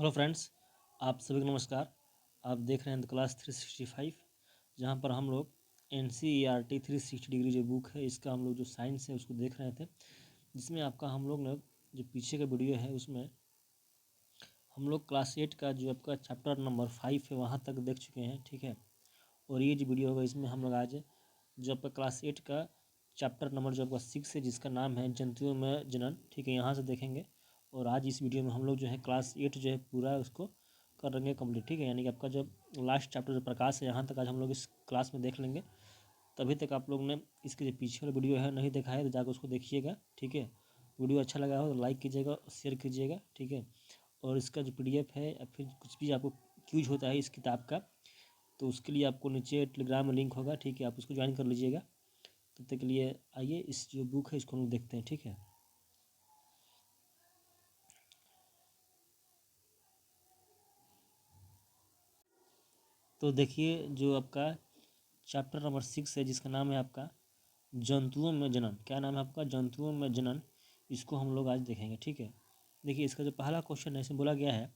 Hello friends, आप सभी को नमस्कार। आप देख रहे हैं द क्लास 365, जहां पर हम लोग NCERT 360 डिग्री जो बुक है इसका हम लोग जो साइंस है उसको देख रहे थे, जिसमें आपका हम लोग ने जो पीछे का वीडियो है उसमें हम लोग क्लास 8 का जो आपका चैप्टर नंबर 5 है वहां तक देख चुके हैं। ठीक है, और ये जो वीडियो होगा इसमें हम लोग आज जो आपका क्लास 8 का चैप्टर नंबर जो आपका 6 है जिसका नाम है जंतुओं में जनन, ठीक है, यहाँ से देखेंगे। और आज इस वीडियो में हम लोग जो है क्लास 8 जो है पूरा उसको कर लेंगे कंप्लीट। ठीक है, यानी कि आपका जो लास्ट चैप्टर जो प्रकाश है यहाँ तक आज हम लोग इस क्लास में देख लेंगे। तभी तक आप लोग ने इसके जो पीछे वाला वीडियो है नहीं देखा है तो जाकर उसको देखिएगा। ठीक है, वीडियो अच्छा लगा हो तो लाइक कीजिएगा, शेयर कीजिएगा। ठीक है, और इसका जो PDF है या फिर कुछ भी आपको यूज होता है इस किताब का तो उसके लिए आपको नीचे टेलीग्राम में लिंक होगा। ठीक है, आप उसको ज्वाइन कर लीजिएगा। तब तक के लिए आइए इस जो बुक है इसको हम देखते हैं। ठीक है, तो देखिए जो आपका चैप्टर नंबर 6 है जिसका नाम है आपका जंतुओं में जनन। क्या नाम है आपका? जंतुओं में जनन। इसको हम लोग आज देखेंगे। ठीक है, देखिए इसका जो पहला क्वेश्चन है इसमें बोला गया है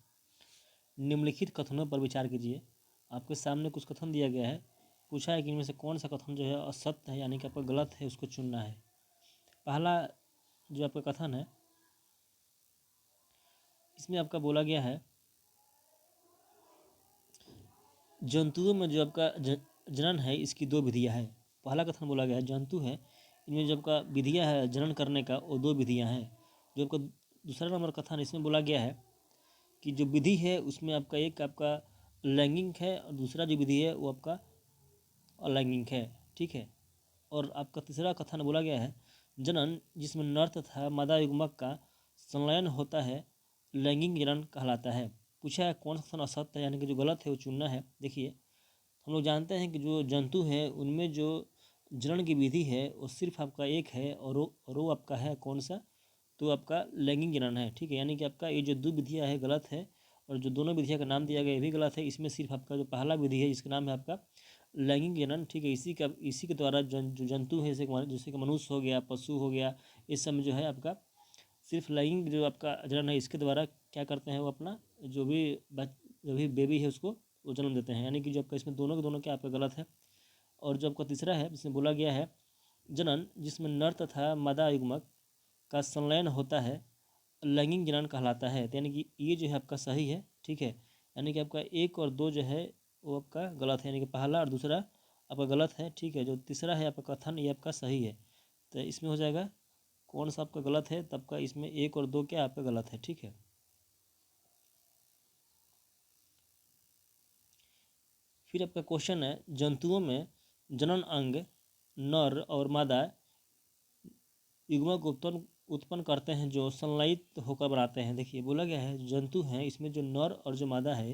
निम्नलिखित कथनों पर विचार कीजिए। आपके सामने कुछ कथन दिया गया है, पूछा है कि इनमें से कौन सा कथन जो है असत्य है यानी कि आपका गलत है, उसको चुनना है। पहला जो आपका कथन है इसमें आपका बोला गया है जंतुओं में जो आपका जनन है इसकी दो विधियां हैं। पहला कथन बोला गया है जंतु है इनमें जो आपका विधियां है जनन करने का वो दो विधियां हैं। जो आपका दूसरा नंबर कथन इसमें बोला गया है कि जो विधि है उसमें आपका एक आपका लैंगिक है और दूसरा जो विधि है वो आपका अलैंगिक है। ठीक है, और आपका तीसरा कथन बोला गया है जनन जिसमें नर तथा मादा युग्मक का संलयन होता है लैंगिक जनन कहलाता है। पूछा है कौन सा कथन असत्य है यानी कि जो गलत है वो चुनना है। देखिए हम लोग जानते हैं कि जो जंतु है उनमें जो जनन की विधि है वो सिर्फ आपका एक है और वो आपका है कौन सा? तो आपका लैंगिक जनन है। ठीक है, यानी कि आपका ये जो दो विधियाँ है गलत है और जो दोनों विधियाँ का नाम दिया गया ये भी गलत है। इसमें सिर्फ आपका जो पहला विधि है जिसका नाम है आपका लैंगिक जनन। ठीक है, इसी के द्वारा जो जंतु है जैसे कि मनुष्य हो गया, पशु हो गया, इस सब में जो है आपका सिर्फ लैंगिक जो आपका जनन है इसके द्वारा क्या करते हैं वो अपना जो भी जो भी बेबी है उसको वो जन्म देते हैं। यानी कि जो आपका इसमें दोनों के दोनों क्या आपका गलत है। और जो आपका तीसरा है जिसमें बोला गया है जनन जिसमें नर तथा मादा युग्मक का संलयन होता है लैंगिक जनन कहलाता है। तो यानी कि ये जो है आपका सही है। ठीक है, यानी कि आपका एक और दो जो है वो आपका गलत है, यानी कि पहला और दूसरा आपका गलत है। ठीक है, जो तीसरा है आपका कथन ये आपका सही है। तो इसमें हो जाएगा कौन सा आपका गलत है, तब का इसमें एक और दो क्या आपका गलत है। ठीक है, फिर आपका क्वेश्चन है जंतुओं में जनन अंग नर और मादा युग्मक उत्पन्न करते हैं जो संलयित होकर बनाते हैं। देखिए बोला गया है जंतु हैं इसमें जो नर और जो मादा है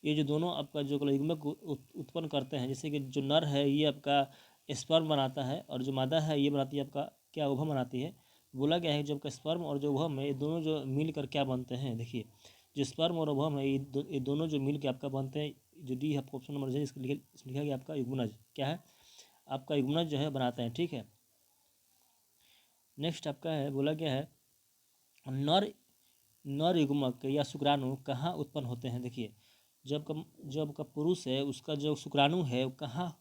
ये जो दोनों आपका जो युग्मक उत्पन्न करते हैं, जैसे कि जो नर है ये आपका स्पर्म बनाता है और जो मादा है ये बनाती है आपका क्या ओवम बनाती है। बोला गया है जो आपका स्पर्म और जो ओवम है ये दोनों जो मिलकर क्या बनते हैं। देखिए जो स्पर्म और ओवम है ये दोनों जो मिल के आपका बनते हैं, जो डी आपका ऑप्शन नंबर है इसमें लिखा गया आपका युग्मनज क्या है, आपका युग्मनज जो है बनाते हैं। ठीक है, नेक्स्ट आपका है बोला गया है नर नर युग्मक या शुक्राणु कहाँ उत्पन्न होते हैं। देखिए जब आपका पुरुष है उसका जो शुक्राणु है वो कहाँ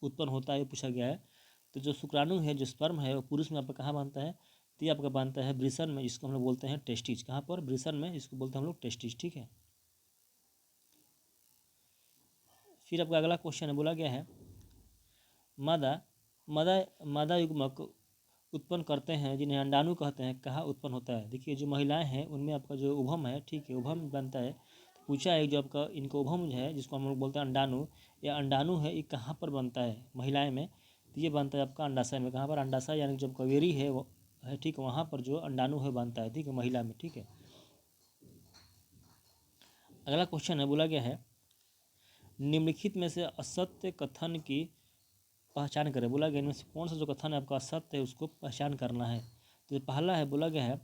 उत्पन्न होता है पूछा गया है। तो जो शुक्राणु है जो स्पर्म है वो पुरुष में आपका कहाँ बनता है? तो ये आपका बनता है वृषण में, इसको हम लोग बोलते हैं टेस्टिज। कहाँ पर? वृषण में, इसको बोलते हैं हम लोग टेस्टिज। ठीक है, फिर आपका अगला क्वेश्चन है बोला गया है मादा मादा मादा युग्मक उत्पन्न करते हैं जिन्हें अंडाणु कहते हैं कहाँ उत्पन्न होता है। देखिए जो महिलाएं हैं उनमें आपका जो उभम है, ठीक है, उभम बनता है। तो पूछा है जो आपका इनका उभम है जिसको हम लोग बोलते हैं अंडाणु या अंडाणु है, ये कहाँ पर बनता है महिलाएं में? तो ये बनता है आपका अंडाशय में। कहाँ पर? अंडाशय, यानी जब कवेरी है वो है, ठीक है, वहाँ पर जो अंडाणु है बनता है। ठीक है, महिला में। ठीक है, अगला क्वेश्चन है बोला गया है निम्नलिखित में से असत्य कथन की पहचान करें। बोला गया इनमें से कौन सा जो कथन है आपका असत्य है उसको पहचान करना है। तो पहला है बोला गया है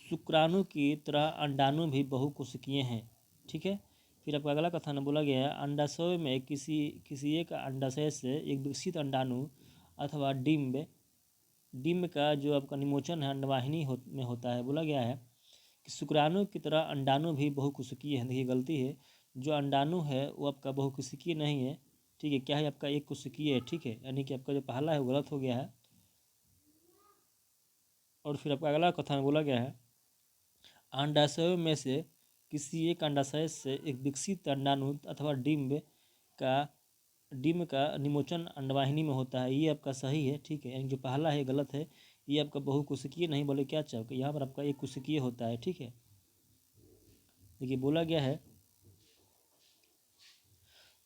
शुक्राणु की तरह अंडाणु भी बहुकोशिकीय हैं। ठीक है, फिर आपका अगला कथन बोला गया है अंडाशय में किसी एक अंडाशय से एक विकसित अंडाणु अथवा डिम्ब डिम्ब का जो आपका निमोचन है अंडवाहिनी में होता है। बोला गया है शुक्राणु की तरह अंडाणु भी बहुकोशिकीय है। देखिए गलती है, जो अंडाणु है वो आपका बहुकोशिकीय नहीं है, ठीक है। क्या है आपका एक कोशिकीय है, ठीक है। यानी कि आपका जो पहला है वो गलत हो गया है। और फिर आपका अगला कथन बोला गया है, अंडाशयों में से किसी एक अंडाशय से एक विकसित अंडाणु अथवा डिम्ब का निमोचन अंडवाहिनी में होता है। ये आपका सही है, ठीक है। यानी जो पहला है गलत है, ये आपका बहुकोशिकीय नहीं बोले क्या चाहे, यहाँ पर आपका एक कोशिकीय होता है, ठीक है। देखिए बोला गया है,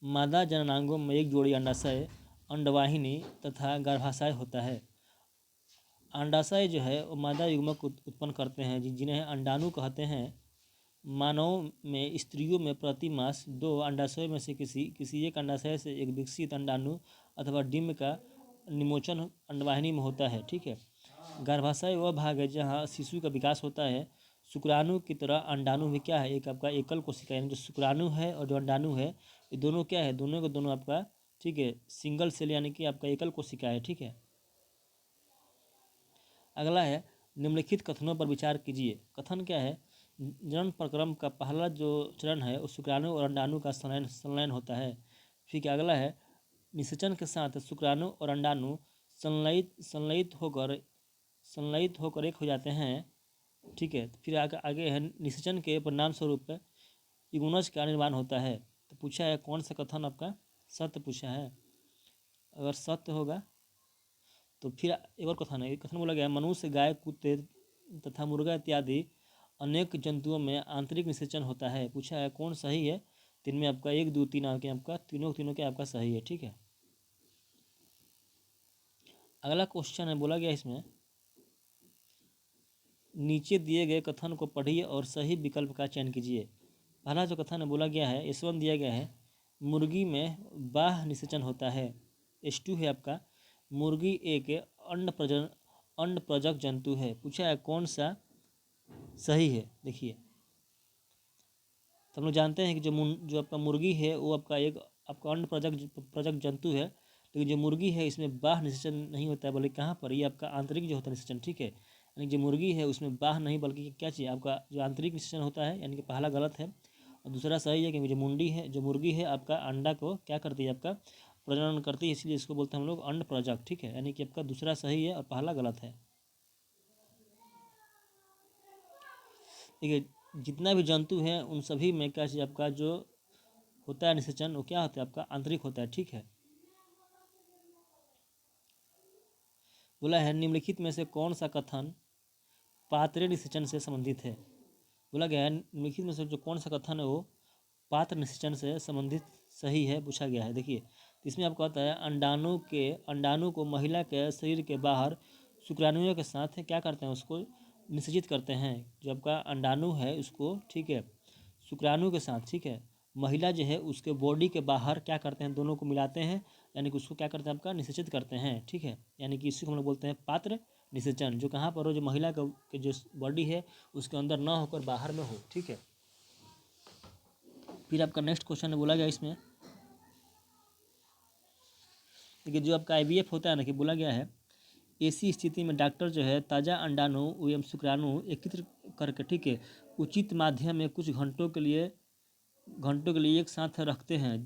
मादा जननांगों में एक जोड़ी अंडाशय, अंडवाहिनी तथा गर्भाशय होता है। अंडाशय जो है वो मादा युग्मक उत्पन्न करते हैं जिन्हें अंडाणु कहते हैं। मानव में स्त्रियों में प्रति मास 2 अंडाशयों में से किसी एक अंडाशय से एक विकसित अंडाणु अथवा डिम्ब का निमोचन अंडवाहिनी में होता है, ठीक है। गर्भाशय वह भाग है जहाँ शिशु का विकास होता है। शुक्राणु की तरह अंडाणु भी क्या है, एक आपका एकल कोशिका, यानी जो शुक्राणु है और जो अंडाणु है ये दोनों क्या है, दोनों के दोनों आपका, ठीक है, सिंगल सेल यानी कि आपका एकल कोशिका है, ठीक है। अगला है, निम्नलिखित कथनों पर विचार कीजिए। कथन क्या है, जनन प्रक्रम का पहला जो चरण है वो शुक्राणु और अंडाणु का संलयन होता है। फिर अगला है, निषेचन के साथ शुक्राणु और अंडाणु संलयित होकर एक हो जाते हैं, ठीक है। फिर आगे है, निषेचन के परिणाम स्वरूप इगुनज का निर्माण होता है। तो पूछा है कौन सा कथन आपका सत्य पूछा है। अगर सत्य होगा तो फिर एक और कथन है, कथन बोला गया, मनुष्य, गाय, कुत्ते तथा मुर्गा इत्यादि अनेक जंतुओं में आंतरिक निषेचन होता है। पूछा है कौन सही है, तो इनमें आपका 1, 2, 3 आके आपका तीनों के आपका सही है, ठीक है। अगला क्वेश्चन है, बोला गया इसमें, नीचे दिए गए कथन को पढ़िए और सही विकल्प का चयन कीजिए। पहला जो कथन है बोला गया है, S1 दिया गया है, मुर्गी में बाह्य निषेचन होता है। S2 है आपका, मुर्गी एक अंड प्रजक जंतु है। पूछा है कौन सा सही है। देखिए तो हम लोग जानते हैं कि जो आपका मुर्गी है वो आपका एक आपका अंड प्रजक जंतु है, लेकिन जो मुर्गी है इसमें बाह्य निषेचन नहीं होता है, बल्कि कहाँ पर, ये आपका आंतरिक जो होता है निषेचन, ठीक है। यानी जो मुर्गी है उसमें बाह्य नहीं बल्कि क्या चाहिए आपका जो आंतरिक निषेचन होता है, यानी कि पहला गलत है और दूसरा सही है, क्योंकि जो मुर्गी है आपका अंडा को क्या करती है, आपका प्रजनन करती है, इसलिए इसको बोलते हैं हम लोग अंड प्रजक, ठीक है। यानी कि आपका दूसरा सही है और पहला गलत है। ठीक है, जितना भी जंतु हैं उन सभी में क्या चाहिए आपका जो होता है निषेचन, वो क्या होता है आपका आंतरिक होता है, ठीक है। बोला है, निम्नलिखित में से कौन सा कथन पात्र निषेचन से संबंधित है। बोला गया है निम्नलिखित में से जो कौन सा कथन है वो पात्र निषेचन से संबंधित सही है, पूछा गया है। देखिए इसमें आपको आता है, अंडाणु को महिला के शरीर के बाहर शुक्राणुओं के साथ क्या करते हैं, उसको निषेचित करते हैं। जो आपका अंडाणु है उसको, ठीक है, शुक्राणु के साथ, ठीक है, महिला जो है उसके बॉडी के बाहर क्या करते हैं, दोनों को मिलाते हैं, यानी कि उसको क्या करते हैं आपका निषेचित करते हैं, ठीक है। यानी कि इसी को हम लोग बोलते हैं पात्र निषेचन, जो कहाँ पर हो, जो महिला के जो बॉडी है उसके अंदर ना होकर बाहर में हो, ठीक है। फिर आपका नेक्स्ट क्वेश्चन बोला गया इसमें, देखिए जो आपका IVF होता है ना, कि बोला गया है, ऐसी स्थिति में डॉक्टर जो है ताज़ा अंडाणु एवं शुक्राणु एकत्र करके, ठीक है, उचित माध्यम में कुछ घंटों के लिए एक साथ रखते हैं।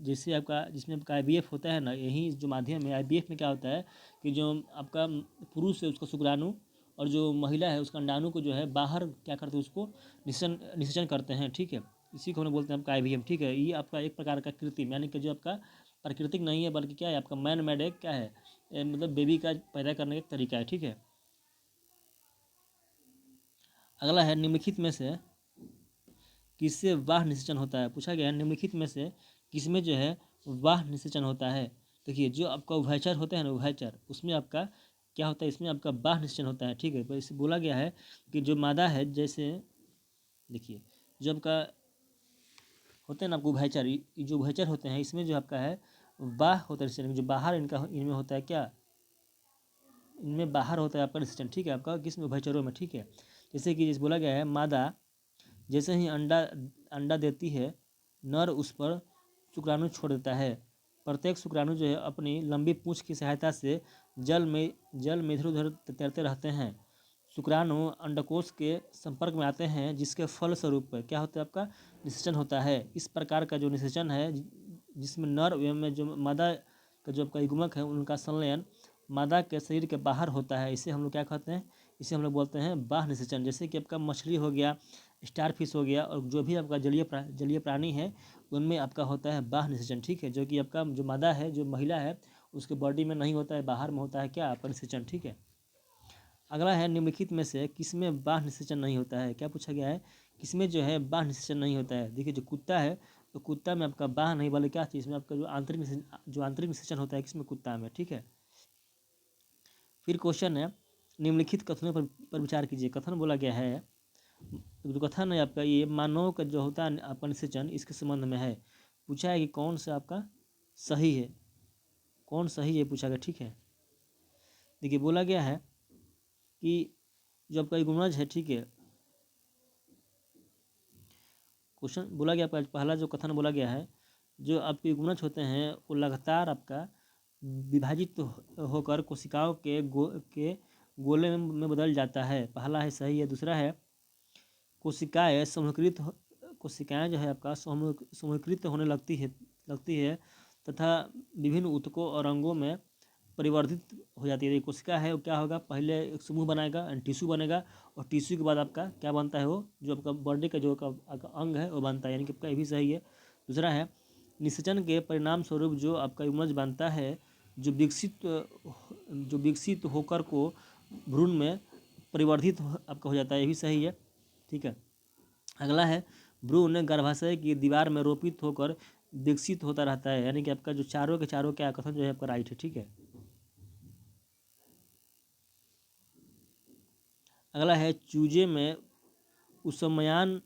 जैसे आपका जिसमें आपका IVF होता है ना, यही जो माध्यम है IVF में क्या होता है कि जो आपका पुरुष है उसका शुक्राणु और जो महिला है उसका अंडाणु को जो है बाहर क्या करते हैं, उसको निषेचन करते हैं, ठीक है। इसी को हम बोलते हैं आपका IVF, ठीक है। ये आपका एक प्रकार का कृत्रिम, यानी कि जो आपका प्राकृतिक नहीं है बल्कि क्या है आपका मैन मेड एक क्या है, मतलब बेबी का पैदा करने का तरीका है, ठीक है। अगला है, निम्नलिखित में से किससे बाह्य निषेचन होता है। पूछा गया है निम्नलिखित में से किसमें जो है बाह्य निषेचन होता है। देखिए जो आपका उभयचर होता है ना, उभयचर, उसमें आपका क्या होता है, इसमें आपका बाह्य निषेचन होता है, ठीक है। पर इसे बोला गया है कि जो मादा है, जैसे देखिए जो आपका होते हैं ना आपको उभयचर, ये जो उभयचर होते हैं इसमें जो आपका है बाह्य होता है, जो बाहर इनमें होता है क्या, इनमें बाहर होता है आपका निषेचन, ठीक है, आपका किसमें उभयचरों में, ठीक है। जैसे कि बोला गया है, मादा जैसे ही अंडा देती है, नर उस पर शुक्राणु छोड़ देता है। प्रत्येक शुक्राणु जो है अपनी लंबी पूंछ की सहायता से जल में इधर उधर तैरते रहते हैं। शुक्राणु अंडकोश के संपर्क में आते हैं, जिसके फलस्वरूप क्या होता है आपका निषेचन होता है। इस प्रकार का जो निषेचन है, जिसमें नर एवं जो मादा का जो आपका युग्मक है उनका संलयन मादा के शरीर के बाहर होता है, इसे हम लोग क्या कहते हैं, इसे हम लोग बोलते हैं बाह्य निषेचन। जैसे कि आपका मछली हो गया, स्टार फिश हो गया, और जो भी आपका जलीय प्राणी है उनमें आपका होता है बाह्य निषेचन, ठीक है। जो कि आपका जो मादा है, जो महिला है, उसके बॉडी में नहीं होता है, बाहर में होता है क्या आपका निषेचन, ठीक है। अगला है निम्नलिखित में से किसमें बाह्य निषेचन नहीं होता है। क्या पूछा गया है, किसमें जो है बाह्य निषेचन नहीं होता है। देखिए जो कुत्ता है, तो कुत्ता में आपका बाह्य नहीं, वाले क्या चीज़ में आपका जो आंतरिक निषेचन होता है किसमें, कुत्ता में, ठीक है। फिर क्वेश्चन है, निम्नलिखित कथनों पर विचार कीजिए। कथन बोला गया है, जो कथन है आपका ये मानव का जो होता है आपका निषेचन इसके संबंध में है। पूछा है कि कौन सा आपका सही है, कौन सही है पूछा गया, ठीक है। देखिए बोला गया है कि जो आपका गुणज है, ठीक है, क्वेश्चन बोला गया आपका पहला जो कथन बोला गया है, जो आपके गुणज होते हैं वो लगातार आपका विभाजित होकर कोशिकाओं के गोले में बदल जाता है। पहला है सही है। दूसरा है कोशिकाएं जो है आपका समूहीकृत होने लगती है तथा विभिन्न ऊतकों और अंगों में परिवर्तित हो जाती है। कोशिका है वो क्या होगा, पहले एक समूह बनाएगा, टिश्यू बनेगा, और टिश्यू के बाद आपका क्या बनता है, वो जो आपका बॉडी का जो आपका अंग है वो बनता है, यानी कि आपका ये भी सही है। दूसरा है निषेचन के परिणाम स्वरूप जो आपका यूमज बनता है, जो विकसित होकर को भ्रूण में परिवर्तित आपका हो जाता है, ये भी सही है, ठीक है। अगला है भ्रूण गर्भाशय की दीवार में रोपित होकर विकसित होता रहता है, यानी कि आपका जो चारों के चारों क्या कथन जो है आपका राइट है, ठीक है। अगला है चूजे में उसमयान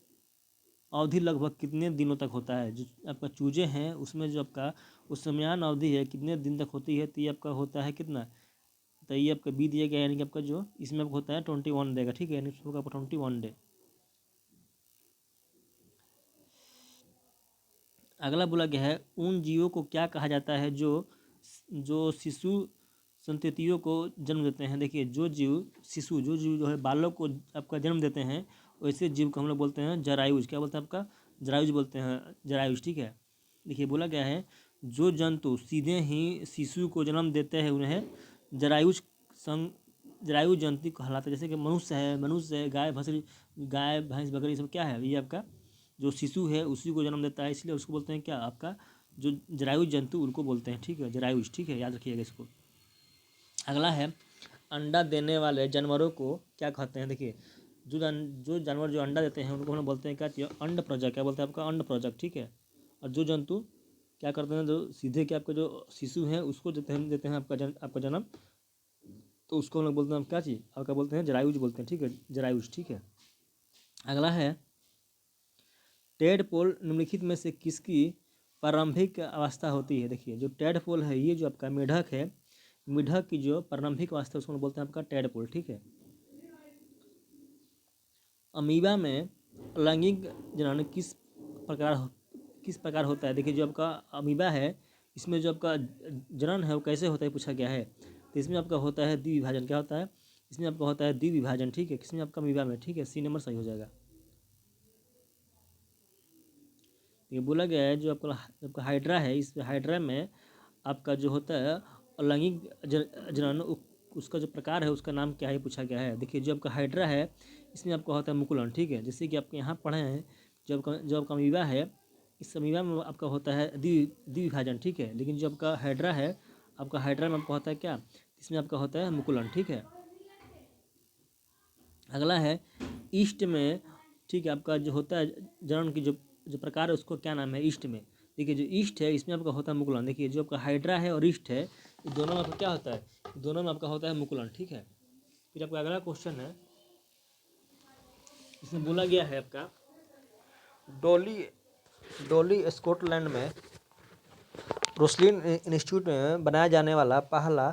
अवधि लगभग कितने दिनों तक होता है। जो आपका चूजे हैं उसमें जो आपका उसमयान अवधि है कितने दिन तक होती है, तो ये आपका होता है कितना, तो ये आपका बी दिया गया, यानी कि आपका जो इसमें आपका होता है 21 डे का, ठीक है, यानी होगा आपका 21 डे। अगला बोला गया है उन जीवों को क्या कहा जाता है जो शिशु संततियों को जन्म देते हैं। देखिए जो जीव जो है बालक को आपका जन्म देते हैं, वैसे जीव को हम लोग बोलते हैं जरायुज। क्या बोलते हैं आपका, जरायुज बोलते हैं, जरायुज, ठीक है। देखिए बोला गया है जो जंतु सीधे ही शिशु को जन्म देते हैं उन्हें जरायुज जरायु जंतु कहलाता है। जैसे कि मनुष्य है, गाय भैंस बकरी, ये सब क्या है, ये आपका जो शिशु है उसी को जन्म देता है, इसलिए उसको बोलते हैं क्या, आपका जो जरायु जंतु उनको बोलते हैं, ठीक है, जरायुज, ठीक है, याद रखिएगा इसको। अगला है अंडा देने वाले जानवरों को क्या कहते हैं। देखिए जो जानवर जो अंडा देते हैं उनको हम बोलते हैं क्या, अंड प्रजक, क्या बोलते हैं आपका अंड प्रजक, ठीक है। और जो जंतु क्या करते हैं, जो सीधे क्या आपका जो शिशु है उसको देते हैं आपका जन्म, तो उसको हम लोग बोलते हैं क्या चीज़, आपका बोलते हैं जरायुज बोलते हैं, ठीक है, जरायुज, ठीक है। अगला है टेडपोल निम्नलिखित में से किसकी प्रारंभिक अवस्था होती है। देखिए जो टेडपोल है, ये जो आपका मेढक है, मेढक की जो प्रारंभिक अवस्था उसको बोलते हैं आपका टेडपोल, ठीक है। अमीबा में लैंगिक जनन किस प्रकार होता है। देखिए जो आपका अमीबा है इसमें जो आपका जनन है वो कैसे होता है पूछा गया है, तो इसमें आपका होता है द्विविभाजन। क्या होता है, इसमें आपका होता है द्विविभाजन, ठीक है, किसमें आपका अमीबा में, ठीक है, सी नंबर सही हो जाएगा। ये बोला गया है जो आपका हाइड्रा है, इस हाइड्रा में आपका जो होता है लैंगिक जनन उसका जो प्रकार है उसका नाम क्या है पूछा गया है। देखिए जो आपका हाइड्रा है इसमें आपका होता है मुकुलन, ठीक है, जैसे कि आपके यहाँ पढ़े हैं जो आपका अमीबा है, इस अमीबा में आपका होता है द्विविभाजन, ठीक है, लेकिन जो आपका हाइड्रा है, आपका हाइड्रा में आपका होता है क्या, इसमें आपका होता है मुकुलन, ठीक है। अगला है ईस्ट में, ठीक है, आपका जो होता है जनन की जो प्रकार है उसको क्या नाम है, ईस्ट में। देखिए जो ईस्ट है इसमें आपका होता है मुकुलन। देखिए जो आपका हाइड्रा है और ईस्ट है, दोनों में आपका क्या होता है, दोनों में आपका होता है मुकुलन, ठीक है। फिर आपका अगला क्वेश्चन है, इसमें बोला गया है आपका डोली स्कॉटलैंड में रोसलिन इंस्टीट्यूट में बनाया जाने वाला पहला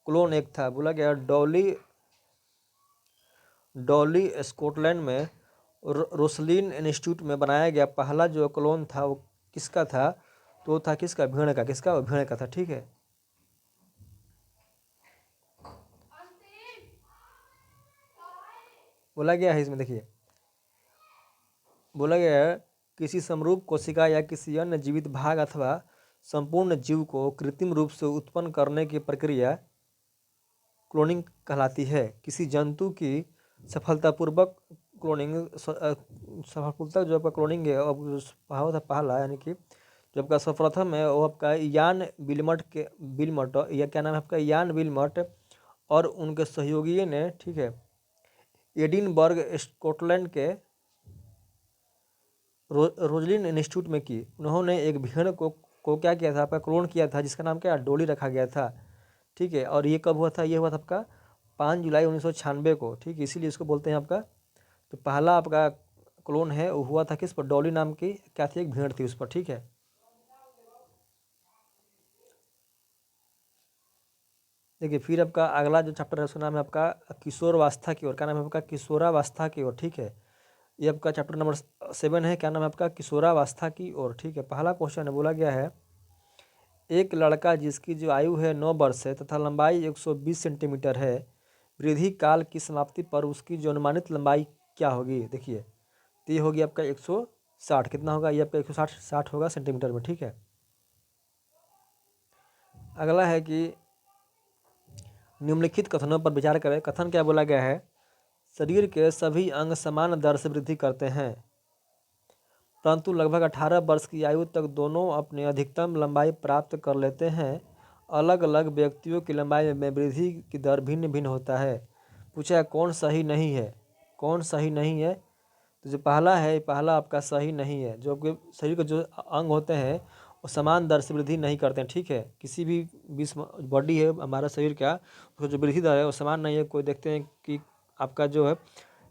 क्लोन एक था। बोला गया डॉली स्कॉटलैंड में रोसलिन इंस्टीट्यूट में बनाया गया पहला जो क्लोन था वो किसका था, तो था किसका, भेड़ का, किसका, वो भेड़ का था, ठीक है। बोला गया है इसमें, देखिए बोला गया है किसी समरूप कोशिका या किसी अन्य जीवित भाग अथवा संपूर्ण जीव को कृत्रिम रूप से उत्पन्न करने की प्रक्रिया क्लोनिंग कहलाती है। किसी जंतु की सफलतापूर्वक क्लोनिंग सफलता जो आपका क्लोनिंग है अब होता पहला, यानी कि जो आपका सर्वप्रथम है वो आपका यान विल्मट के विल्मट या क्या नाम है आपका यान विल्मट और उनके सहयोगी ने, ठीक है, एडिनबर्ग स्कॉटलैंड के रोजलिन इंस्टीट्यूट में की। उन्होंने एक भेड़ को क्या किया था आपका क्लोन किया था, जिसका नाम क्या डोली रखा गया था, ठीक है। और ये कब हुआ था, ये हुआ था आपका 5 जुलाई 1996 को, ठीक है। इसीलिए इसको बोलते हैं आपका, तो पहला आपका क्लोन है वो हुआ था किस पर, डॉली नाम की क्या थी, एक भेड़ थी उस पर, ठीक है। देखिए फिर आपका अगला जो चैप्टर है उसका नाम है आपका किशोरावस्था की ओर। क्या नाम है आपका, किशोरावस्था की ओर, ठीक है। ये आपका चैप्टर नंबर 7 है। क्या नाम है आपका, किशोरावस्था की ओर, ठीक है। पहला क्वेश्चन है, बोला गया है एक लड़का जिसकी जो आयु है 9 वर्ष है तथा लंबाई 120 सेंटीमीटर है, वृद्धि काल की समाप्ति पर उसकी जो अनुमानित लंबाई क्या होगी। देखिए तो ये होगी आपका 160, कितना होगा ये आपका 160 होगा सेंटीमीटर में, ठीक है। अगला है कि निम्नलिखित कथनों पर विचार करें। कथन क्या बोला गया है, शरीर के सभी अंग समान दर से वृद्धि करते हैं, परंतु लगभग 18 वर्ष की आयु तक दोनों अपनी अधिकतम लंबाई प्राप्त कर लेते हैं। अलग अलग व्यक्तियों की लंबाई में वृद्धि की दर भिन्न भिन्न होता है। पूछा है कौन सही नहीं है, कौन सही नहीं है। तो जो पहला है, पहला आपका सही नहीं है। जो आपके शरीर के जो अंग होते हैं वो समान दर से वृद्धि नहीं करते हैं, ठीक है। किसी भी बॉडी है हमारा शरीर का, उसका जो वृद्धि दर है वो समान नहीं है। कोई देखते हैं कि आपका जो है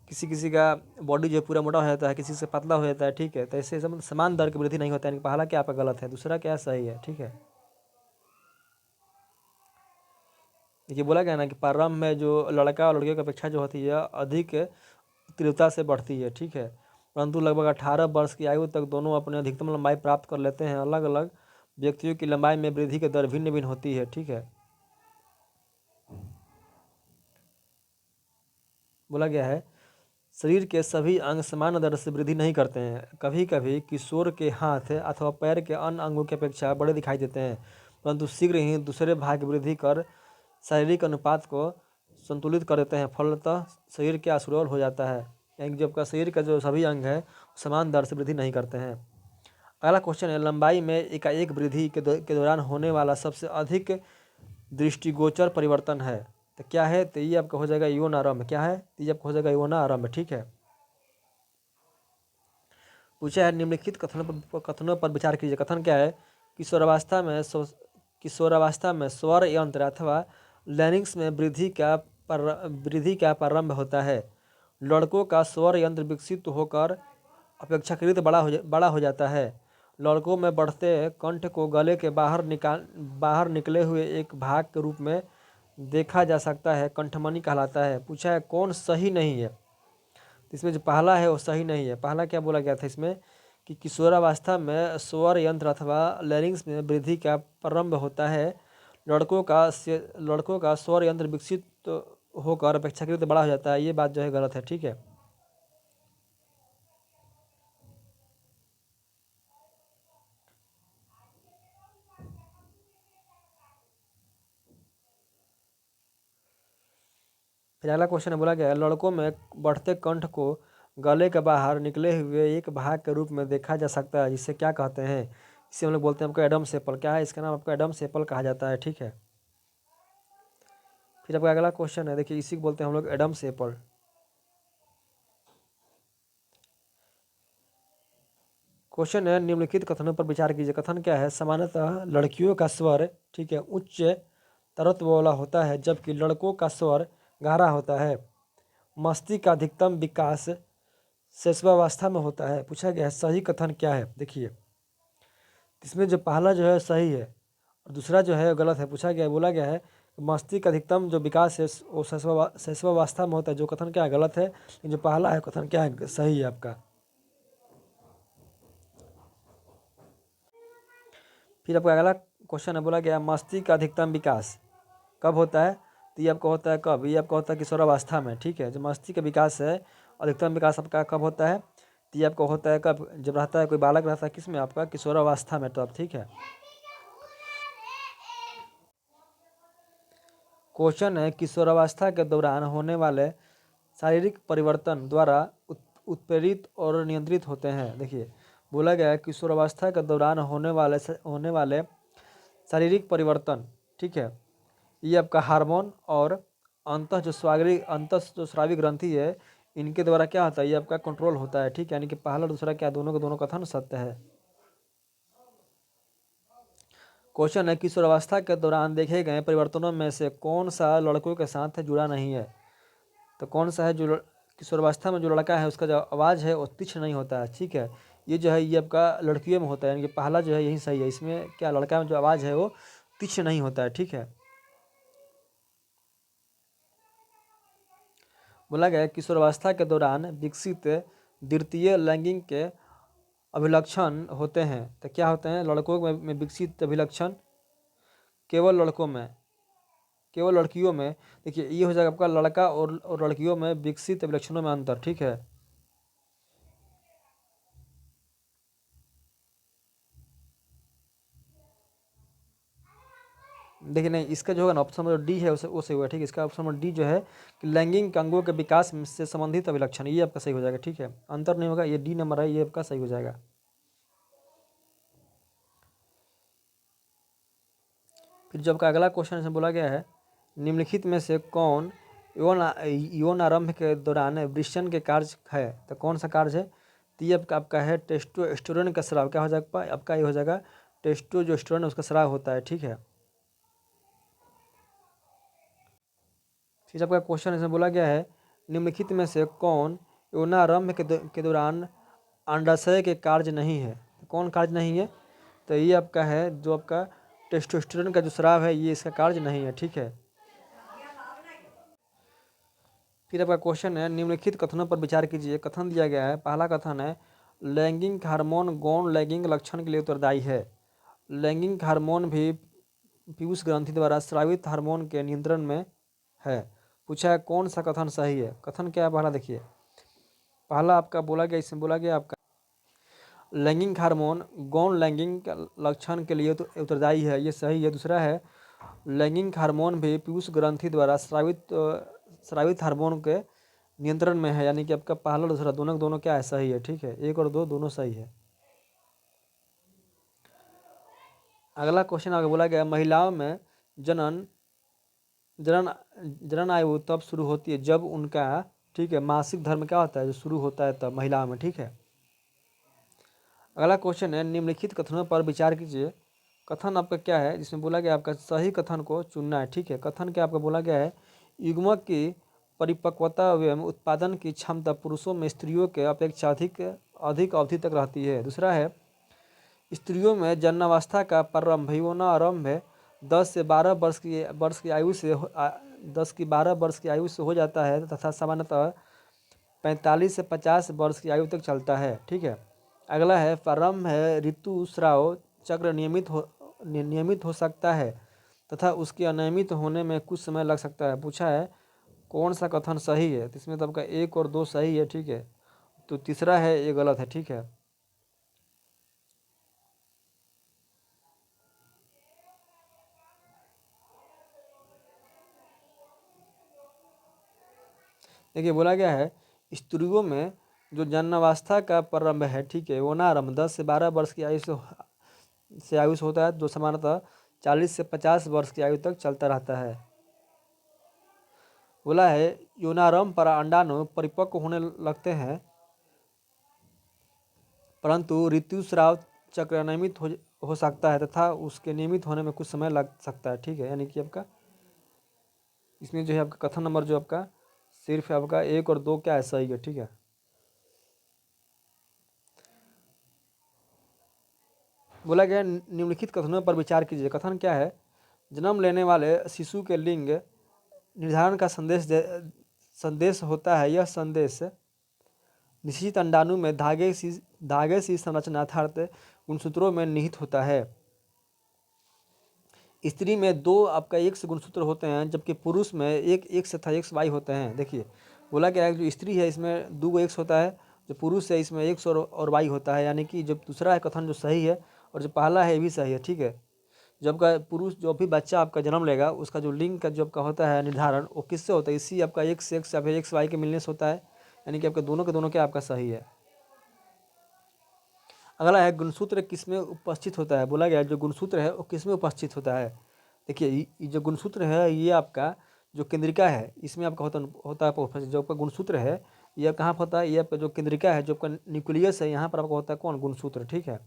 किसी किसी का बॉडी जो है पूरा मोटा हो जाता है, किसी से पतला हो जाता है, ठीक है। तो ऐसे समान दर की वृद्धि नहीं होता है, यानी पहला क्या आपका गलत है, दूसरा क्या सही है, ठीक है। देखिए बोला गया ना कि प्रारंभ में जो लड़का और लड़कियों की अपेक्षा जो होती है अधिक तीव्रता से बढ़ती है, ठीक है। परंतु लगभग 18 वर्ष की आयु तक दोनों अपने अधिकतम लंबाई प्राप्त कर लेते हैं। अलग अलग व्यक्तियों की लंबाई में वृद्धि की दर भिन्न भिन्न होती है, ठीक है। बोला गया है शरीर के सभी अंग समान दर से वृद्धि नहीं करते हैं। कभी कभी किशोर के हाथ अथवा पैर के अन्य अंगों की अपेक्षा बड़े दिखाई देते हैं, परंतु शीघ्र ही दूसरे भाग की वृद्धि कर शारीरिक अनुपात को संतुलित कर देते हैं। फलतः शरीर क्या सुडौल हो जाता है, यानी कि जो आपका शरीर का जो सभी अंग है समान दर से वृद्धि नहीं करते हैं। अगला क्वेश्चन है लंबाई में एकाएक वृद्धि के दौरान होने वाला सबसे अधिक दृष्टिगोचर परिवर्तन है, तो क्या है, तो ये आपका हो जाएगा यौन आरंभ। क्या है, तो ये आपका हो जाएगा यौन आरंभ, ठीक है। पूछा है निम्नलिखित कथनों पर विचार कीजिए। कथन क्या है, किशोरावस्था में किशोरावस्था में स्वर यंत्र अथवा लैरिंक्स में वृद्धि का प्रारंभ होता है। लड़कों का स्वर यंत्र विकसित होकर अपेक्षाकृत बड़ा हो जाता है। लड़कों में बढ़ते कंठ को गले के बाहर निकले हुए एक भाग के रूप में देखा जा सकता है, कंठमणि कहलाता है। पूछा है कौन सही नहीं है, तो इसमें जो पहला है वो सही नहीं है। पहला क्या बोला गया था इसमें कि किशोरावस्था में स्वर यंत्र अथवा लैरिंग्स में वृद्धि का प्रारंभ होता है। लड़कों का स्वर यंत्र विकसित होकर अपेक्षाकृत बड़ा हो जाता है, ये बात जो है गलत है, ठीक है। फिर अगला क्वेश्चन बोला गया है लड़कों में बढ़ते कंठ को गले के बाहर निकले हुए एक भाग के रूप में देखा जा सकता है, जिसे क्या कहते हैं, इसे हम लोग बोलते हैं आपका एडम्स एप्पल। क्या है, इसका नाम आपका एडम्स एप्पल कहा जाता है, ठीक है। फिर आपका अगला क्वेश्चन है, देखिए इसी को बोलते हैं हम लोग एडम्स एप्पल। क्वेश्चन है निम्नलिखित कथनों पर विचार कीजिए। कथन क्या है, सामान्यतः लड़कियों का स्वर, ठीक है, उच्च तरत्व वाला होता है, जबकि लड़कों का स्वर गहरा होता है। मस्तिष्क का अधिकतम विकास शैशवावस्था में होता है। पूछा गया है सही कथन क्या है। देखिए इसमें जो पहला जो है सही है और दूसरा जो है गलत है। पूछा गया बोला गया है मस्तिष्क का अधिकतम जो विकास है वो शैशवावस्था में होता है, जो कथन क्या है गलत है। लेकिन जो पहला है कथन क्या है सही है आपका। फिर आपका अगला क्वेश्चन है, बोला गया मस्तिष्क का अधिकतम विकास कब होता है, तो ये आपका होता है कब? ये आपका होता है किशोरावस्था में, ठीक है। जो मस्तिष्क का विकास है, अधिकतम विकास आपका कब होता है? तो ये आपका होता है कब? जब रहता है कोई बालक रहता है किस में? आपका किशोरावस्था में, तब, ठीक है। क्वेश्चन है, किशोरावस्था के दौरान होने वाले शारीरिक परिवर्तन द्वारा उत्प्रेरित और नियंत्रित होते हैं। देखिए, बोला गया है किशोरावस्था के दौरान होने वाले शारीरिक परिवर्तन, ठीक है, ये आपका हार्मोन और अंतः जो स्रावी ग्रंथि है, इनके द्वारा क्या होता है? ये आपका कंट्रोल होता है, ठीक है। यानी कि पहला और दूसरा क्या, दोनों के दोनों कथन सत्य है। क्वेश्चन है, किशोरावस्था के दौरान देखे गए परिवर्तनों में से कौन सा लड़कों के साथ जुड़ा नहीं है? तो कौन सा है जो किशोरावस्था में जो लड़का है उसका जो आवाज़ है वो तीक्ष्ण नहीं होता है, ठीक है। ये जो है ये आपका लड़कियों में होता है, यानी कि पहला जो है यही सही है। इसमें क्या, लड़का में जो आवाज़ है वो तीक्ष्ण नहीं होता है, ठीक है। बोला गया है किशोरावस्था के दौरान विकसित द्वितीय लैंगिक के अभिलक्षण होते हैं। तो क्या होते हैं? लड़कों में विकसित अभिलक्षण केवल लड़कों में, केवल लड़कियों में। देखिए, ये हो जाएगा आपका लड़का और लड़कियों में विकसित अभिलक्षणों में अंतर, ठीक है। देखिए, नहीं, इसका जो होगा ना ऑप्शन नंबर डी है वो सही होगा, ठीक है। इसका ऑप्शन नंबर डी जो है कि लैंगिक अंगों के विकास से संबंधित अभिलक्षण, ये आपका सही हो जाएगा, ठीक है। अंतर नहीं होगा, ये डी नंबर है, ये आपका सही हो जाएगा। फिर जो आपका अगला क्वेश्चन इसमें बोला गया है, निम्नलिखित में से कौन यौन आरंभ के दौरान वृषण के कार्य है? तो कौन सा कार्य है? तो ये आपका है टेस्टोस्टेरोन का स्राव। क्या हो जाएगा आपका? ये हो जाएगा टेस्टोस्टेरोन, उसका स्राव होता है, ठीक है। फिर आपका क्वेश्चन इसमें बोला गया है, निम्नलिखित में से कौन यौनारंभ के दौरान अंडाशय के कार्य नहीं है? तो कौन कार्य नहीं है? तो ये आपका है जो आपका टेस्टोस्टेरोन का जो स्राव है, ये इसका कार्य नहीं है, ठीक है। फिर आपका क्वेश्चन है, निम्नलिखित कथनों पर विचार कीजिए। कथन दिया गया है, पहला कथन है, लैंगिक हार्मोन गौण लैंगिक लक्षण के लिए उत्तरदायी है। लैंगिक हार्मोन भी पीयूष ग्रंथि द्वारा स्रावित हार्मोन के नियंत्रण में है। पूछा है कौन सा कथन सही है? कथन क्या है पहला? देखिए, पहला आपका बोला गया, इसमें बोला गया आपका लैंगिक हार्मोन गौण लैंगिक लक्षण के लिए तो उत्तरदायी है, ये सही है। दूसरा है, लैंगिक हार्मोन भी पीयूष ग्रंथि द्वारा स्रावित हार्मोन के नियंत्रण में है, यानी कि आपका पहला और दूसरा दोनों दोनों क्या है? सही है, ठीक है। एक और दो दोनों सही है। अगला क्वेश्चन आगे बोला गया, महिलाओं में जनन जनन जनन आयु तब शुरू होती है जब उनका, ठीक है, मासिक धर्म क्या होता है? जो शुरू होता है तब महिलाओं में, ठीक है। अगला क्वेश्चन है, निम्नलिखित कथनों पर विचार कीजिए। कथन आपका क्या है? जिसमें बोला गया आपका सही कथन को चुनना है, ठीक है। कथन क्या आपका बोला गया है, युग्मक की परिपक्वता एवं उत्पादन की क्षमता पुरुषों में स्त्रियों के अपेक्षा अधिक अधिक अवधि तक रहती है। दूसरा है, स्त्रियों में जन्मावस्था का प्रारंभ यौनारंभ 10 से 12 वर्ष की आयु से 10 की 12 वर्ष की आयु से हो जाता है तथा सामान्यतः 45 से 50 वर्ष की आयु तक चलता है, ठीक है। अगला है, प्रारंभ है ऋतुस्राव चक्र नियमित हो सकता है तथा उसके अनियमित होने में कुछ समय लग सकता है। पूछा है कौन सा कथन सही है? तो इसमें तो आपका एक और दो सही है, ठीक है। तो तीसरा है ये गलत है, ठीक है। देखिए, बोला गया है स्त्रियों में जो जन्मावस्था का प्रारंभ है, ठीक है, वो नारंभ 10 से 12 वर्ष की आयु से होता है, जो सामान्यतः 40 से 50 वर्ष की आयु तक चलता रहता है। बोला है यौनारंभ पर अंडाणु परिपक्व होने लगते हैं परंतु ऋतुस्राव चक्र अनियमित हो सकता है तथा उसके नियमित होने में कुछ समय लग सकता है, ठीक है। यानी कि आपका इसमें जो है आपका कथन नंबर जो आपका सिर्फ आपका एक और दो क्या है? सही है, ठीक है। बोला गया निम्नलिखित कथनों पर विचार कीजिए। कथन क्या है, जन्म लेने वाले शिशु के लिंग निर्धारण का संदेश होता है। यह संदेश निश्चित अंडाणु में धागे सी संरचना अर्थात गुणसूत्रों में निहित होता है। स्त्री में 2 आपका एक्स गुणसूत्र होते हैं, जबकि पुरुष में एक एक्स तथा एक्स वाई होते हैं। देखिए बोला गया है जो स्त्री है इसमें 2 एक्स होता है, जो पुरुष है इसमें एक्स और वाई होता है। यानी कि जो दूसरा है कथन जो सही है और जो पहला है ये भी सही है, ठीक है। जब का पुरुष जो भी बच्चा आपका जन्म लेगा उसका जो लिंग का जो आपका होता है निर्धारण वो किससे होता है, इसी आपका एक्स एक्स या फिर एक्स वाई के मिलने से होता है। यानी कि आपके दोनों के दोनों क्या आपका सही है। अगला है गुणसूत्र किसमें उपस्थित होता है। बोला गया जो गुणसूत्र है वो किसमें उपस्थित होता है। देखिए ये जो गुणसूत्र है ये आपका जो केंद्रिका है इसमें आपका होता है उपस्थित। जो आपका गुणसूत्र है ये कहाँ पर होता है, ये आपका जो केंद्रिका है जो आपका न्यूक्लियस है यहाँ पर आपका होता है कौन, गुणसूत्र, ठीक है।